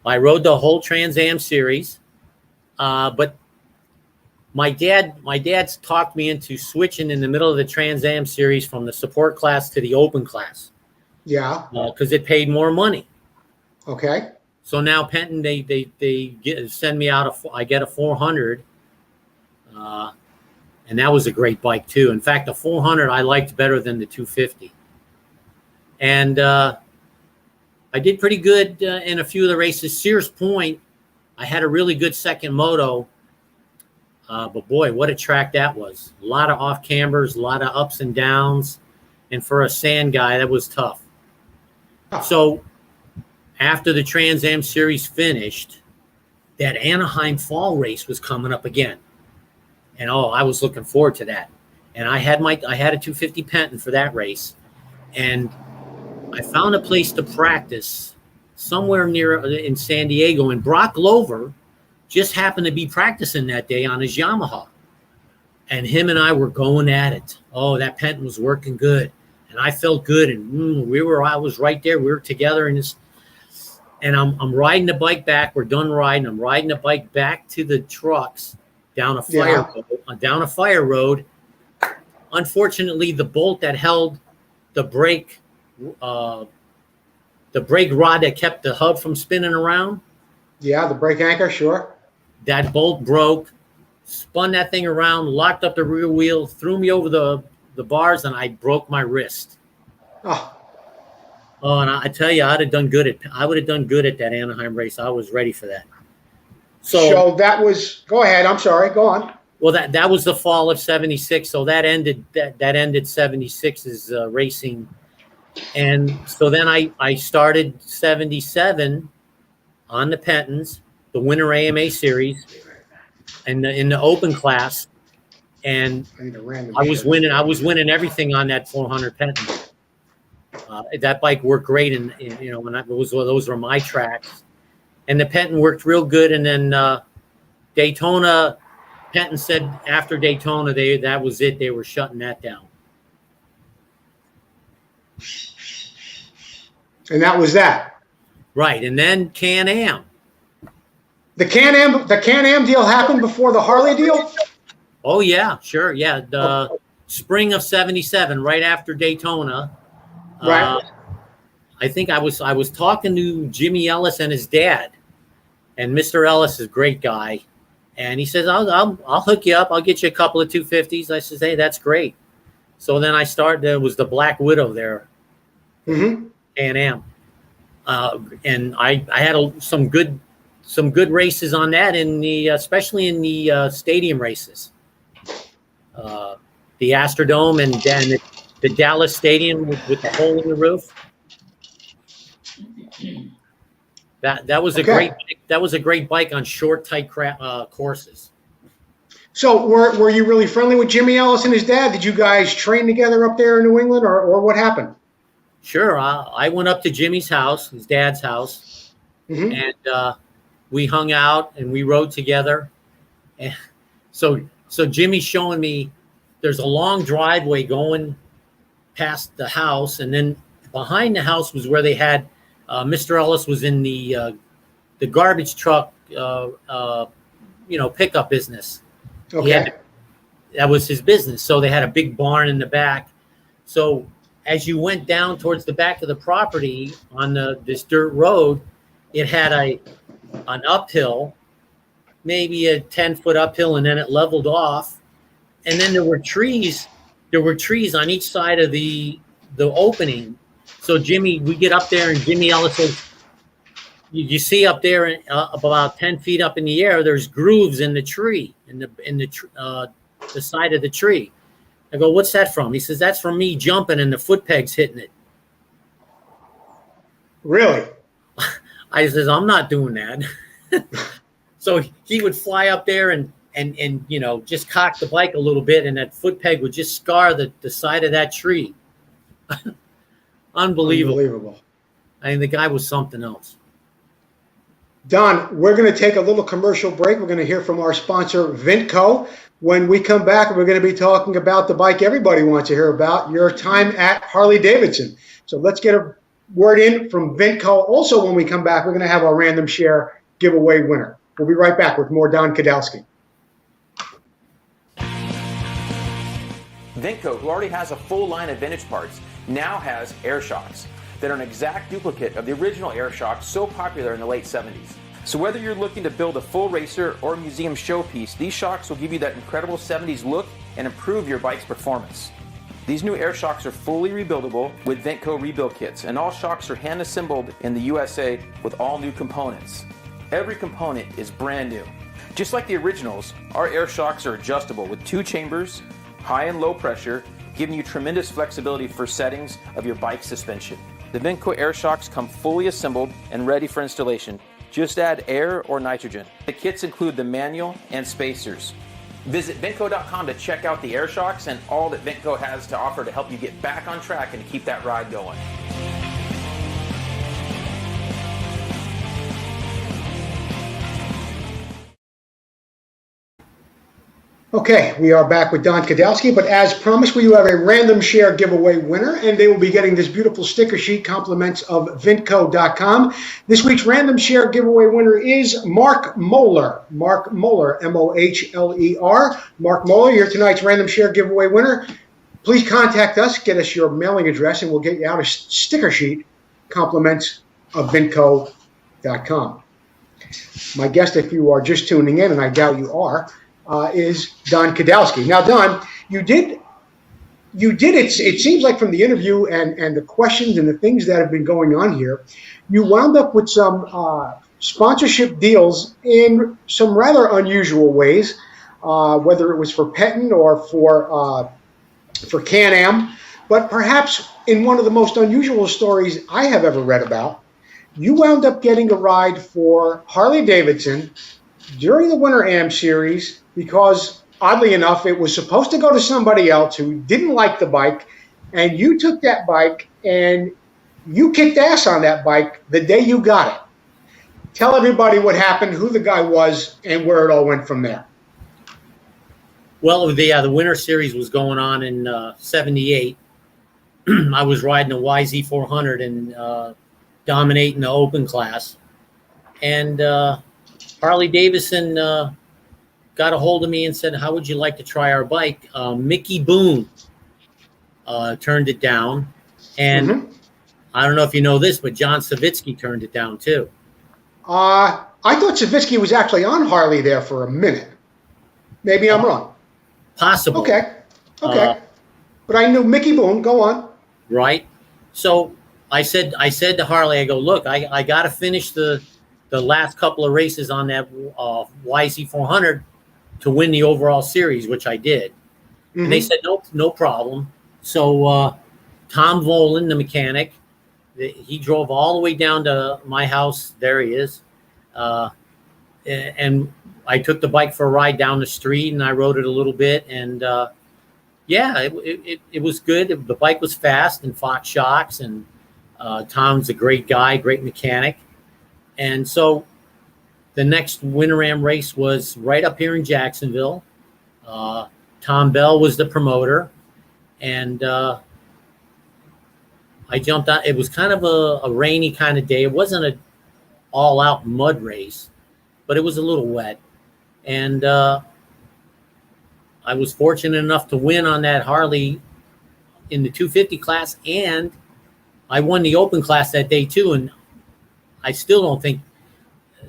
I rode the whole Trans Am series. But my dad's talked me into switching in the middle of the Trans Am series from the support class to the open class. Yeah. Because it paid more money. Okay. So now Penton, they send me out I get a 400, and that was a great bike too. In fact, the 400 I liked better than the 250. And I did pretty good in a few of the races. Sears Point, I had a really good second moto. But boy, what a track that was. A lot of off cambers, a lot of ups and downs. And for a sand guy, that was tough. So after the Trans Am series finished, that Anaheim fall race was coming up again. And I was looking forward to that. And I had a 250 Penton for that race. And I found a place to practice somewhere near in San Diego. And Brock Glover just happened to be practicing that day on his Yamaha. And him and I were going at it. Oh, that Penton was working good. And and I felt good. And I was right there. We were together, and I'm riding the bike back. We're done riding. I'm riding the bike back to the trucks down a fire road. Unfortunately, the bolt that held the brake rod that kept the hub from spinning around. Yeah, the brake anchor, sure. That bolt broke, spun that thing around, locked up the rear wheel, threw me over the bars, and I broke my wrist. Oh, and I tell you, I would have done good at that Anaheim race. I was ready for that. So that was. Go ahead. I'm sorry. Go on. Well, that was the fall of '76. So that ended 76's racing, and so then I started '77 on the Pentons, the Winter AMA Series, and in the open class, and I was winning everything on that 400 Penton. That bike worked great, and those were my tracks, and the Penton worked real good. And then Daytona, Penton said after Daytona that was it. They were shutting that down. And that was that. Right, and then Can-Am. The Can-Am deal happened before the Harley deal? Oh yeah, sure, yeah. The spring of '77, right after Daytona. Right. I think I was talking to Jimmy Ellis and his dad, and Mr. Ellis is a great guy, and he says I'll hook you up. I'll get you a couple of 250s. I says, hey, that's great. So then I started. There was the Black Widow there, Can-Am, and I had some good races on that especially in the stadium races, the Astrodome and then the Dallas Stadium with the hole in the roof. That was a great bike on short, tight courses. So were you really friendly with Jimmy Ellis and his dad? Did you guys train together up there in New England, or what happened? Sure. I went up to Jimmy's house, his dad's house, and we hung out and we rode together. And so Jimmy's showing me there's a long driveway going past the house, and then behind the house was where they had Mr. Ellis was in the garbage truck, pickup business. Okay. That was his business. So they had a big barn in the back. So as you went down towards the back of the property on this dirt road, it had an uphill, maybe a 10-foot uphill, and then it leveled off. And then there were trees on each side of the opening. So we get up there, and Jimmy Ellis says, you see up there about 10 feet up in the air, there's grooves in the tree, in the side of the tree. I go, what's that from? He says, that's from me jumping and the foot pegs hitting it. Really? I says, I'm not doing that. So he would fly up there and just cock the bike a little bit, and that foot peg would just scar the side of that tree. Unbelievable. I mean, the guy was something else. Don, we're going to take a little commercial break. We're going to hear from our sponsor, Vintco. When we come back, we're going to be talking about the bike everybody wants to hear about, your time at Harley-Davidson. So let's get a word in from Vintco. Also, when we come back, we're going to have our random share giveaway winner. We'll be right back with more Don Kudalski. Vintco, who already has a full line of vintage parts, now has air shocks that are an exact duplicate of the original air shocks so popular in the late 70s. So whether you're looking to build a full racer or museum showpiece, these shocks will give you that incredible 70s look and improve your bike's performance. These new air shocks are fully rebuildable with Vintco rebuild kits, and all shocks are hand assembled in the USA with all new components. Every component is brand new. Just like the originals, our air shocks are adjustable with 2 chambers, high and low pressure, giving you tremendous flexibility for settings of your bike suspension. The Vintco air shocks come fully assembled and ready for installation. Just add air or nitrogen. The kits include the manual and spacers. Visit Vintco.com to check out the air shocks and all that Vintco has to offer to help you get back on track and keep that ride going. Okay, we are back with Don Kudalski, but as promised, we have a random share giveaway winner, and they will be getting this beautiful sticker sheet, compliments of vintco.com. This week's random share giveaway winner is Mark Moeller. Mark Moeller, Moehler. Mark Moeller, you're tonight's random share giveaway winner. Please contact us, get us your mailing address, and we'll get you out a sticker sheet, compliments of vintco.com. My guest, if you are just tuning in, and I doubt you are, is Don Kudalski. Now, Don, you did it seems like from the interview and the questions and the things that have been going on here, you wound up with some sponsorship deals in some rather unusual ways, whether it was for Penton or for Can-Am, but perhaps in one of the most unusual stories I have ever read about, you wound up getting a ride for Harley-Davidson during the Winter Am Series because, oddly enough, it was supposed to go to somebody else who didn't like the bike, and you took that bike and you kicked ass on that bike the day you got it. Tell everybody what happened, who the guy was, and where it all went from there. Well, the Winter Series was going on in 78. I was riding a YZ400 and dominating the open class. And Harley-Davidson got a hold of me and said, how would you like to try our bike? Mickey Boone turned it down. And I don't know if you know this, but John Savitsky turned it down too. I thought Savitsky was actually on Harley there for a minute. Maybe I'm wrong. Possible. Okay. But I knew Mickey Boone. Go on. Right. So I said to Harley, I go, look, I got to finish the last couple of races on that YZ400 to win the overall series, which I did. And they said, no problem. So Tom Volan, the mechanic, he drove all the way down to my house. There he is. And I took the bike for a ride down the street, and I rode it a little bit. And, it was good. The bike was fast and Fox shocks. And Tom's a great guy, great mechanic. And so the next Winter Am race was right up here in Jacksonville. Tom Bell was the promoter. And I jumped out. It was kind of a rainy kind of day. It wasn't an all-out mud race, but it was a little wet. And I was fortunate enough to win on that Harley in the 250 class, and I won the open class that day too. And I still don't think,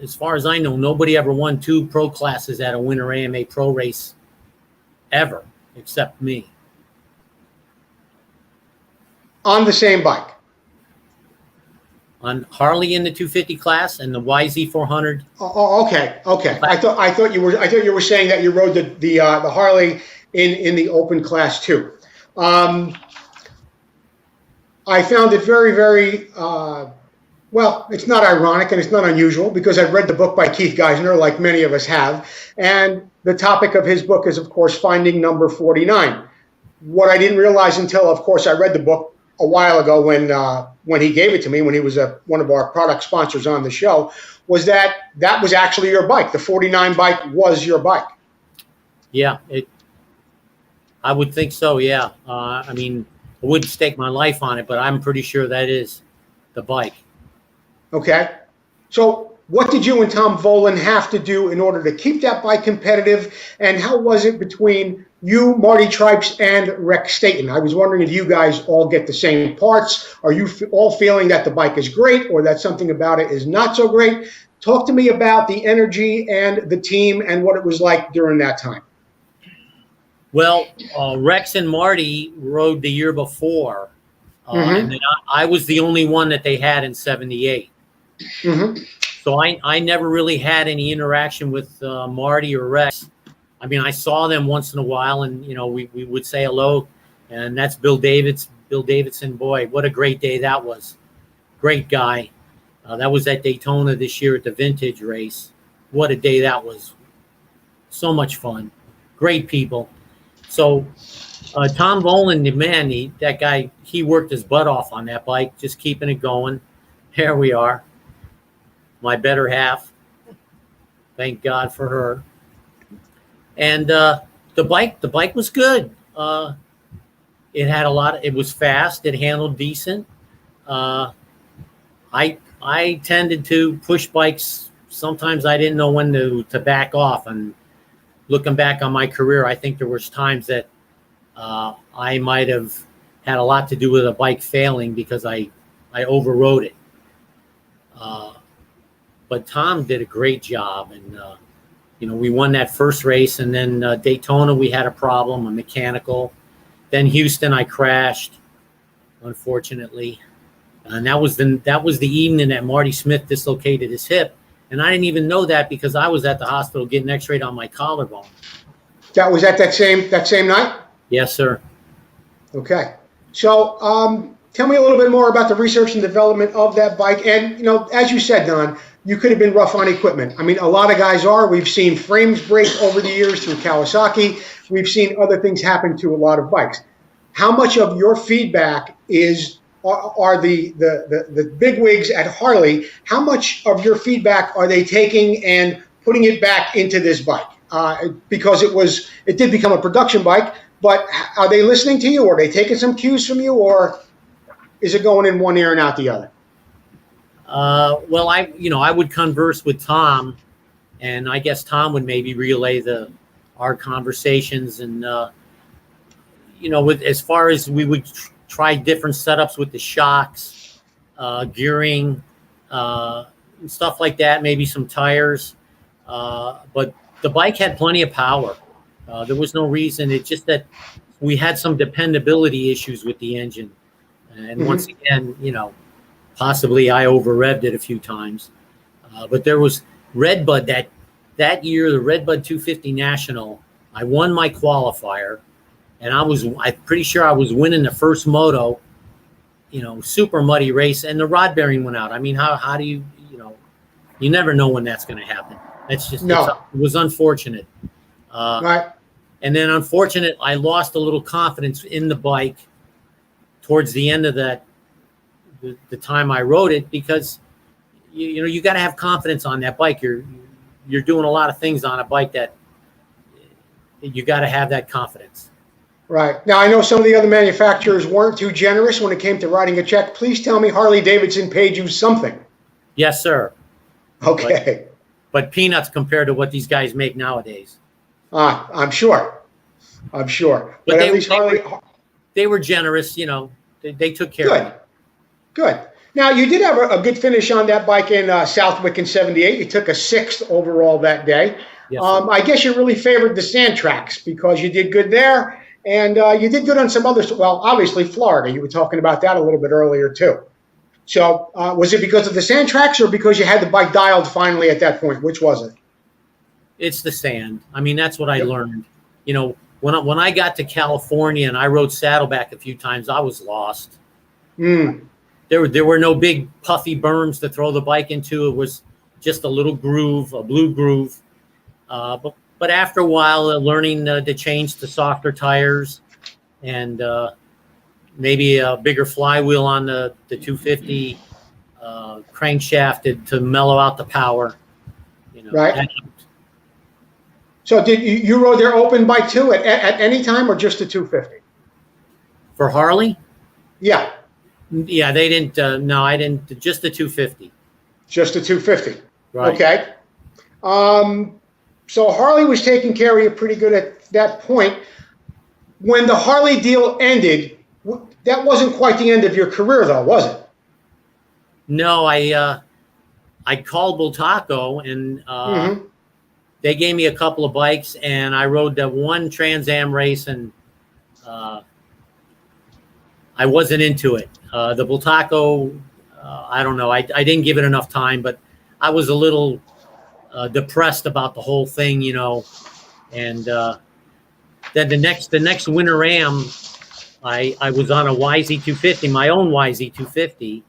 as far as I know, nobody ever won two pro classes at a Winter AMA pro race ever, except me. On the same bike? On Harley in the 250 class and the YZ400. Oh, okay. I thought you were saying that you rode the Harley in the open class too. I found it very, very well. It's not ironic and it's not unusual because I've read the book by Keith Geisner, like many of us have, and the topic of his book is, of course, finding number 49. What I didn't realize until, of course, I read the book a while ago when he gave it to me, when he was one of our product sponsors on the show, was that was actually your bike. The 49 bike was your bike. Yeah, I would think so, yeah. I mean, I wouldn't stake my life on it, but I'm pretty sure that is the bike. Okay. So what did you and Tom Volan have to do in order to keep that bike competitive, and how was it between you, Marty Tripes, and Rex Staten? I was wondering if you guys all get the same parts. Are you all feeling that the bike is great or that something about it is not so great? Talk to me about the energy and the team and what it was like during that time. Well, Rex and Marty rode the year before, and then I was the only one that they had in 78. So I never really had any interaction with Marty or Rex. I mean, I saw them once in a while, and we would say hello, and that's Bill Davidson. Boy, what a great day that was! Great guy. That was at Daytona this year at the Vintage race. What a day that was! So much fun. Great people. So Tom Volan, the man, that guy, he worked his butt off on that bike, just keeping it going. Here we are. My better half. Thank God for her. And the The bike was good. It had it was fast. It handled decent. I tended to push bikes. Sometimes I didn't know when to back off. And looking back on my career, I think there was times that I might have had a lot to do with a bike failing because I overrode it. But Tom did a great job, and we won that first race, and then Daytona we had a problem, a mechanical. Then Houston I crashed, unfortunately, and that was the evening that Marty Smith dislocated his hip, and I didn't even know that because I was at the hospital getting X-rayed on my collarbone. That was at that same night? Yes, sir. Okay. So tell me a little bit more about the research and development of that bike. And, as you said, Don, you could have been rough on equipment. I mean, a lot of guys are. We've seen frames break over the years through Kawasaki. We've seen other things happen to a lot of bikes. How much of your feedback are the bigwigs at Harley? How much of your feedback are they taking and putting it back into this bike? Because it did become a production bike, but are they listening to you? Or are they taking some cues from you? Or is it going in one ear and out the other? Well, I would converse with Tom, and I guess Tom would maybe relay our conversations, and with as far as we would try different setups with the shocks, gearing, stuff like that, maybe some tires, but the bike had plenty of power. There was no reason. It's just that we had some dependability issues with the engine, and once again, possibly I over-revved it a few times. But there was Redbud that year, the Redbud 250 National. I won my qualifier, and I'm pretty sure I was winning the first moto, super muddy race, and the rod bearing went out. I mean, how do you never know when that's going to happen. That's just, it was unfortunate. Right. And then unfortunate, I lost a little confidence in the bike towards the end of the time I rode it, because you got to have confidence on that bike. You're doing a lot of things on a bike that you got to have that confidence. Right. Now, I know some of the other manufacturers weren't too generous when it came to writing a check. Please tell me Harley-Davidson paid you something. Yes, sir. Okay. But peanuts compared to what these guys make nowadays. I'm sure. But at least they were generous. They took care of it. Good. Now, you did have a good finish on that bike in Southwick in '78. You took a 6th overall that day. Yes, I guess you really favored the sand tracks because you did good there, and you did good on some others. Well, obviously Florida. You were talking about that a little bit earlier too. So was it because of the sand tracks or because you had the bike dialed finally at that point? Which was it? It's the sand. I mean, that's what I learned. When I got to California and I rode Saddleback a few times, I was lost. There were no big puffy berms to throw the bike into. It was just a little groove, a blue groove. But after a while, learning to change to softer tires and maybe a bigger flywheel on the 250 crankshaft to mellow out the power. Right. So did you rode their open bike too at any time or just the 250? For Harley? Yeah. Yeah, they didn't. No, I didn't. Just the 250. Just the 250. Right. Okay. So Harley was taking care of you pretty good at that point. When the Harley deal ended, that wasn't quite the end of your career, though, was it? No, I called Bultaco, and they gave me a couple of bikes, and I rode that one Trans Am race, and I wasn't into it. The Bultaco, I don't know. I didn't give it enough time, but I was a little depressed about the whole thing, And then the next Winter Am, I was on a YZ250, my own YZ250.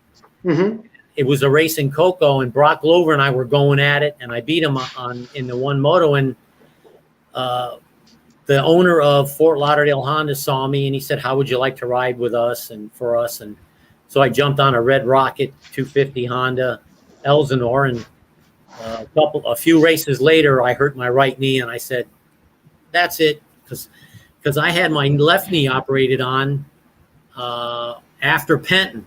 It was a race in Cocoa, and Brock Glover and I were going at it, and I beat him in the one moto, and the owner of Fort Lauderdale Honda saw me, and he said, "How would you like to ride with us and for us?" And so I jumped on a Red Rocket 250 Honda Elsinore, and a few races later, I hurt my right knee, and I said, "That's it. because I had my left knee operated on after Penton.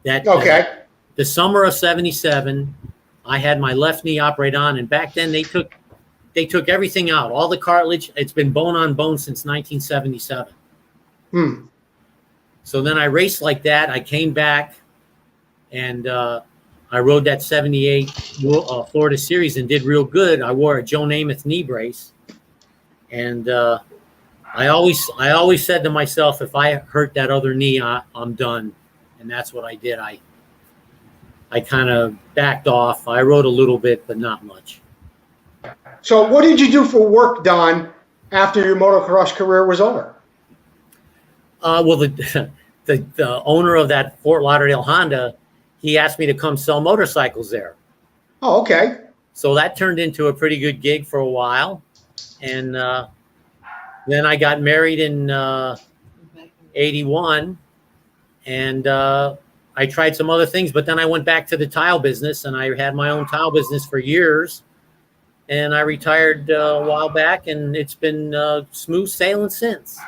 Okay. The summer of '77, I had my left knee operated on, and back then they took everything out, all the cartilage. It's been bone on bone since 1977. So then I raced like that. I came back, and I rode that '78 Florida Series and did real good. I wore a Joe Namath knee brace, and I always said to myself, if I hurt that other knee, I'm done. And that's what I did. I kind of backed off. I rode a little bit, but not much. So what did you do for work, Don, after your motocross career was over? Well, the owner of that Fort Lauderdale Honda, he asked me to come sell motorcycles there. Oh, okay. So that turned into a pretty good gig for a while. And then I got married in '81, and I tried some other things, but then I went back to the tile business, and I had my own tile business for years. And I retired a while back, and it's been smooth sailing since.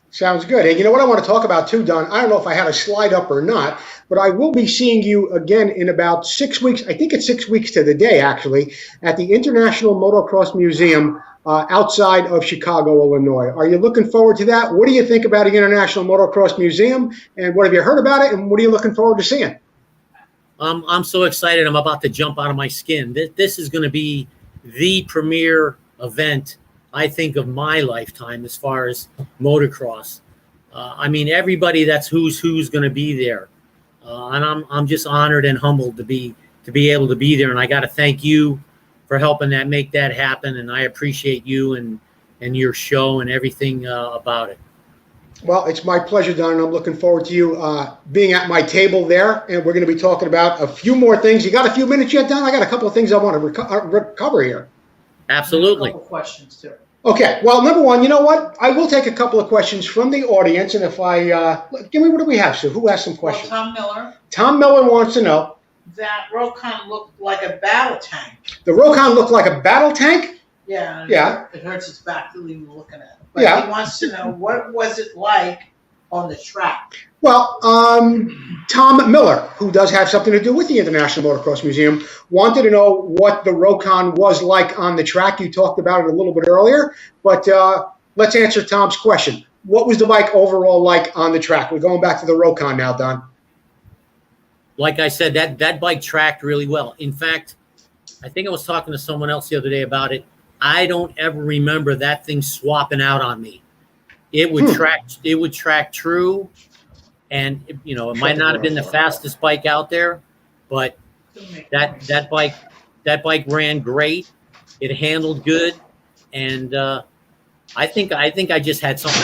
Sounds good. And you know what I want to talk about too, Don? I don't know if I had a slide up or not, but I will be seeing you again in about 6 weeks. I think it's 6 weeks to the day, actually, at the International Motocross Museum outside of Chicago, Illinois. Are you looking forward to that? What do you think about the International Motocross Museum? And what have you heard about it? And what are you looking forward to seeing? I'm so excited. I'm about to jump out of my skin. This is going to be the premier event, I think, of my lifetime as far as motocross. I mean, everybody that's who's going to be there, and I'm just honored and humbled to be able to be there. And I got to thank you for helping make that happen. And I appreciate you and your show and everything about it. Well, it's my pleasure, Don, and I'm looking forward to you being at my table there, and we're going to be talking about a few more things. You got a few minutes yet, Don? I got a couple of things I want to cover here. Absolutely. A couple questions, too. Okay. Well, number one, you know what? I will take a couple of questions from the audience, and if I what do we have, Sue? Who has some questions? Well, Tom Miller. Tom Miller wants to know. That Rokon looked like a battle tank. The Rokon looked like a battle tank? Yeah. Yeah. It hurts its back to even looking at it. But Yeah. he wants to know, what was it like on the track? Well, Tom Miller, who does have something to do with the International Motocross Museum, wanted to know what the Rokon was like on the track. You talked about it a little bit earlier, but let's answer Tom's question. What was the bike overall like on the track? We're going back to the Rokon now, Don. Like I said, that bike tracked really well. In fact, I think I was talking to someone else the other day about it. I don't ever remember that thing swapping out on me. It would track. It would track true, and it might not have been the fastest bike out there, but that bike ran great. It handled good, and I think I just had something.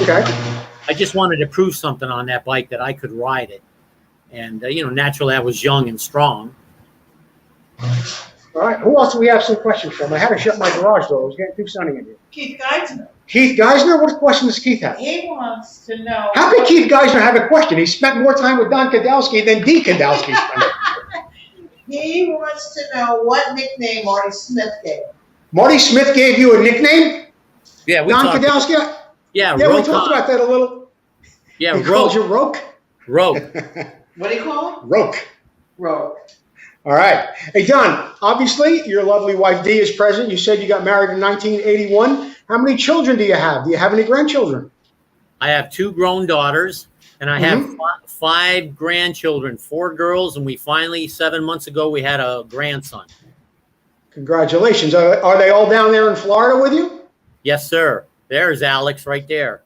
Okay. I just wanted to prove something on that bike that I could ride it, and naturally I was young and strong. All right. Who else do we have some questions from? I had to shut my garage door. It was getting too sunny in here. Keith Geisner. Keith Geisner? What question does Keith have? He wants to know. How could Keith Geisner have a question? He spent more time with Don Kudalski than D. Kudalski spent. He wants to know what nickname Marty Smith gave. Marty Smith gave you a nickname? Yeah, Don Kudalski? Yeah, we talked about that a little. Yeah, he called you Roke? Roke. What do you call him? Roke. Roke. All right. Hey, Don, obviously your lovely wife Dee is present. You said you got married in 1981. How many children do you have? Do you have any grandchildren? I have 2 grown daughters, and I have 5 grandchildren, 4 girls, and we finally, 7 months ago, we had a grandson. Congratulations. Are they all down there in Florida with you? Yes, sir. There's Alex right there.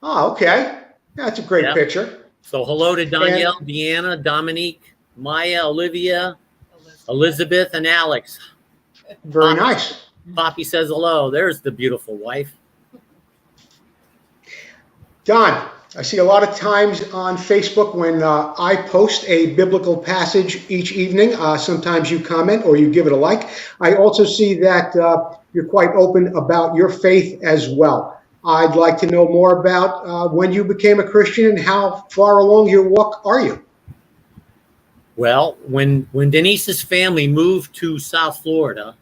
Oh, okay. That's a great picture. So hello to Danielle, Deanna, Dominique, Maya, Olivia, Elizabeth, and Alex. Very nice. Poppy says hello. There's the beautiful wife. Don, I see a lot of times on Facebook when I post a biblical passage each evening, sometimes you comment or you give it a like. I also see that you're quite open about your faith as well. I'd like to know more about when you became a Christian and how far along your walk are you? Well, when Denise's family moved to South Florida,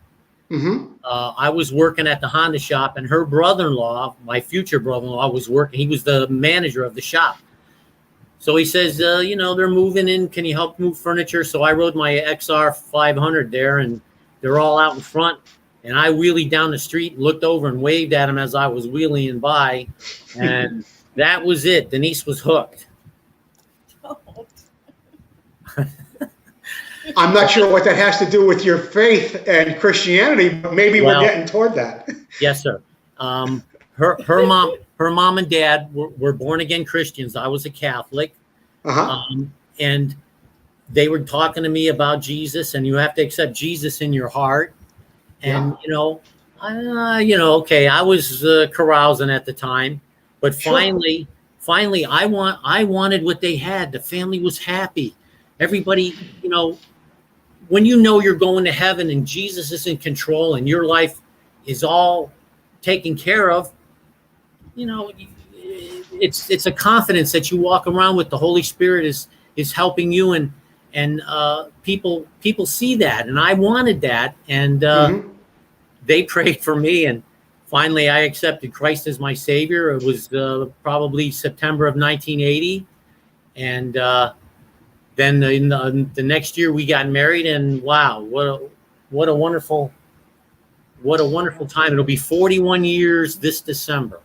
I was working at the Honda shop, and her brother-in-law, my future brother-in-law, was working. He was the manager of the shop. So he says, they're moving in. Can you help move furniture? So I rode my XR 500 there, and they're all out in front. And I wheelied down the street, looked over and waved at them as I was wheeling by. And that was it. Denise was hooked. I'm not sure what that has to do with your faith and Christianity, but maybe we're getting toward that. Yes, sir. Her mom and dad were born again Christians. I was a Catholic. And they were talking to me about Jesus, and you have to accept Jesus in your heart. And, okay, I was carousing at the time, but finally, I wanted what they had. The family was happy. Everybody, when you're going to heaven and Jesus is in control and your life is all taken care of, it's a confidence that you walk around with. The Holy Spirit is helping you, and people see that, and I wanted that, and they prayed for me, and finally I accepted Christ as my Savior. It was probably September of 1980, and then in the next year we got married, and wow, what a wonderful time. It'll be 41 years this December.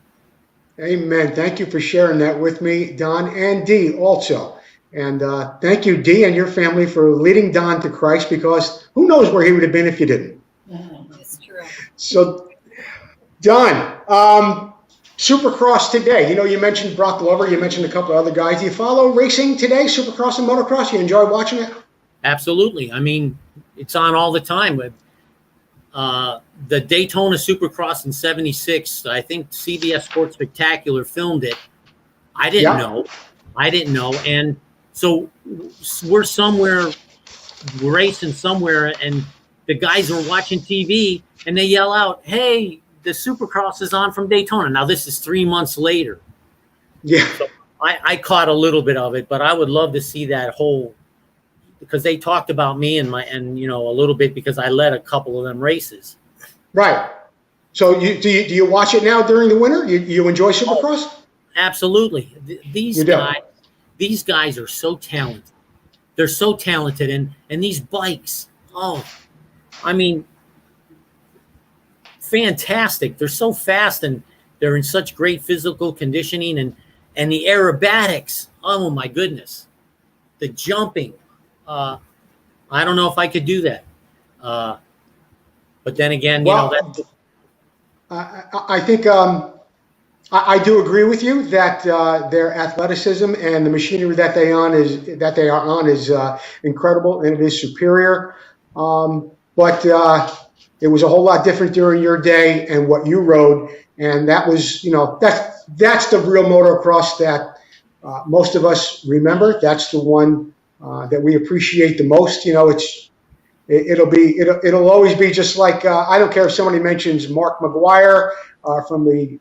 Amen. Thank you for sharing that with me, Don, and Dee also. And thank you, Dee, and your family for leading Don to Christ, because who knows where he would have been if you didn't. It's true. So, Don, Supercross today. You mentioned Brock Glover. You mentioned a couple of other guys. Do you follow racing today, Supercross and motocross? You enjoy watching it? Absolutely. I mean, it's on all the time. The Daytona Supercross in '76, I think CBS Sports Spectacular filmed it. I didn't know. And so we're racing somewhere, and the guys are watching TV, and they yell out, "Hey, the Supercross is on from Daytona." Now, this is 3 months later. Yeah. So I caught a little bit of it, but I would love to see that whole, because they talked about me and a little bit, because I led a couple of them races. Right. So do you watch it now during the winter? You enjoy Supercross? Oh, absolutely. These guys are so talented. They're so talented, and these bikes, fantastic. They're so fast, and they're in such great physical conditioning, and the aerobatics. Oh my goodness, the jumping. I don't know if I could do that. But then again, I think I do agree with you that their athleticism and the machinery that they are on is incredible, and it is superior. But it was a whole lot different during your day and what you rode, and that was, that's the real motocross that most of us remember. That's the one that we appreciate the most. It'll always be just like I don't care if somebody mentions Mark McGuire from the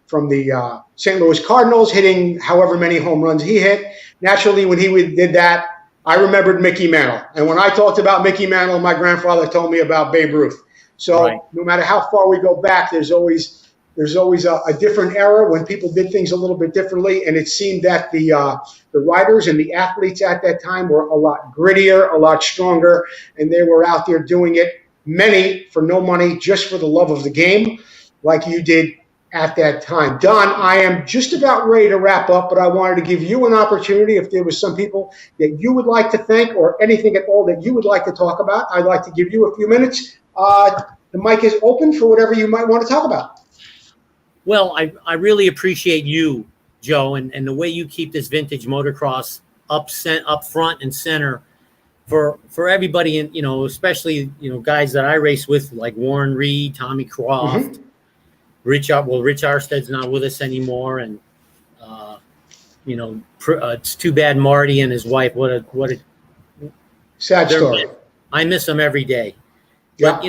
St. Louis Cardinals hitting however many home runs he hit. Naturally, when he did that, I remembered Mickey Mantle, and when I talked about Mickey Mantle, my grandfather told me about Babe Ruth. So No matter how far we go back, there's always a different era when people did things a little bit differently, and it seemed that the riders and the athletes at that time were a lot grittier, a lot stronger, and they were out there doing it, many for no money, just for the love of the game, like you did at that time. Don, I am just about ready to wrap up, but I wanted to give you an opportunity. If there was some people that you would like to thank or anything at all that you would like to talk about, I'd like to give you a few minutes. The mic is open for whatever you might want to talk about. Well, I really appreciate you, Joe, and the way you keep this vintage motocross up front and center for everybody, and especially guys that I race with, like Warren Reed, Tommy Croft, Rich Arsted's not with us anymore, and it's too bad Marty and his wife. What a sad story. I miss them every day. Yeah.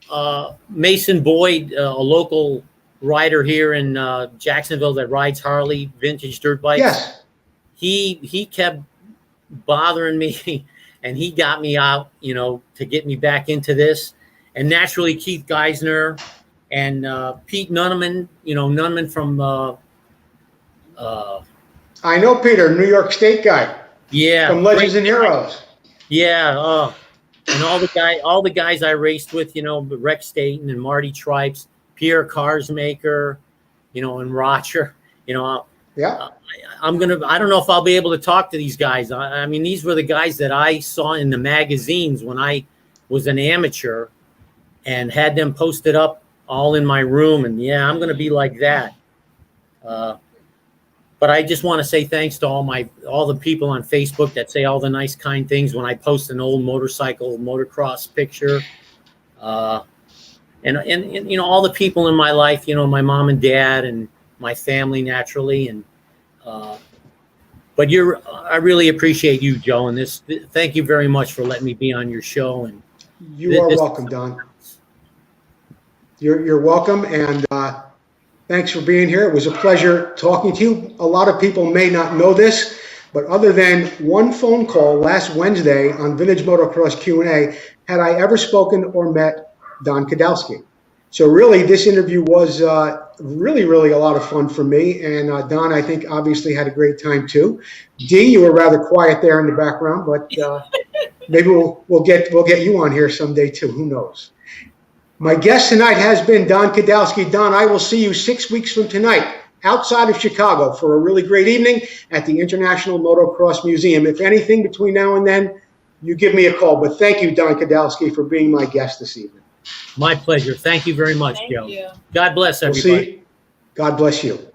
But Mason Boyd, a local rider here in Jacksonville that rides Harley vintage dirt bikes. Yes. He kept bothering me, and he got me out, to get me back into this. and naturally Keith Geisner and Pete Nunneman. Nunneman from I know Peter, New York State guy. Yeah, from Legends and Heroes. Yeah, and all the guys I raced with, Rex Staten and Marty Tripes, Pierre Carsmaker, and Roger. Yeah. I don't know if I'll be able to talk to these guys. I mean, these were the guys that I saw in the magazines when I was an amateur and had them posted up all in my room. And yeah, I'm going to be like that. But I just want to say thanks to all the people on Facebook that say all the nice, kind things when I post an old motocross picture. And all the people in my life, my mom and dad and my family naturally. And, but I really appreciate you, Joe. And thank you very much for letting me be on your show. And you are welcome, Don. You're welcome. And, thanks for being here. It was a pleasure talking to you. A lot of people may not know this, but other than one phone call last Wednesday on Vintage Motocross Q&A, had I ever spoken or met Don Kudalski. So really, this interview was really, really a lot of fun for me. And Don, I think, obviously had a great time too. Dee, you were rather quiet there in the background, but maybe we'll get you on here someday too. Who knows? My guest tonight has been Don Kudalski. Don, I will see you 6 weeks from tonight outside of Chicago for a really great evening at the International Motocross Museum. If anything between now and then, you give me a call. But thank you, Don Kudalski, for being my guest this evening. My pleasure. Thank you very much, Joe. You. God bless everybody. God bless you.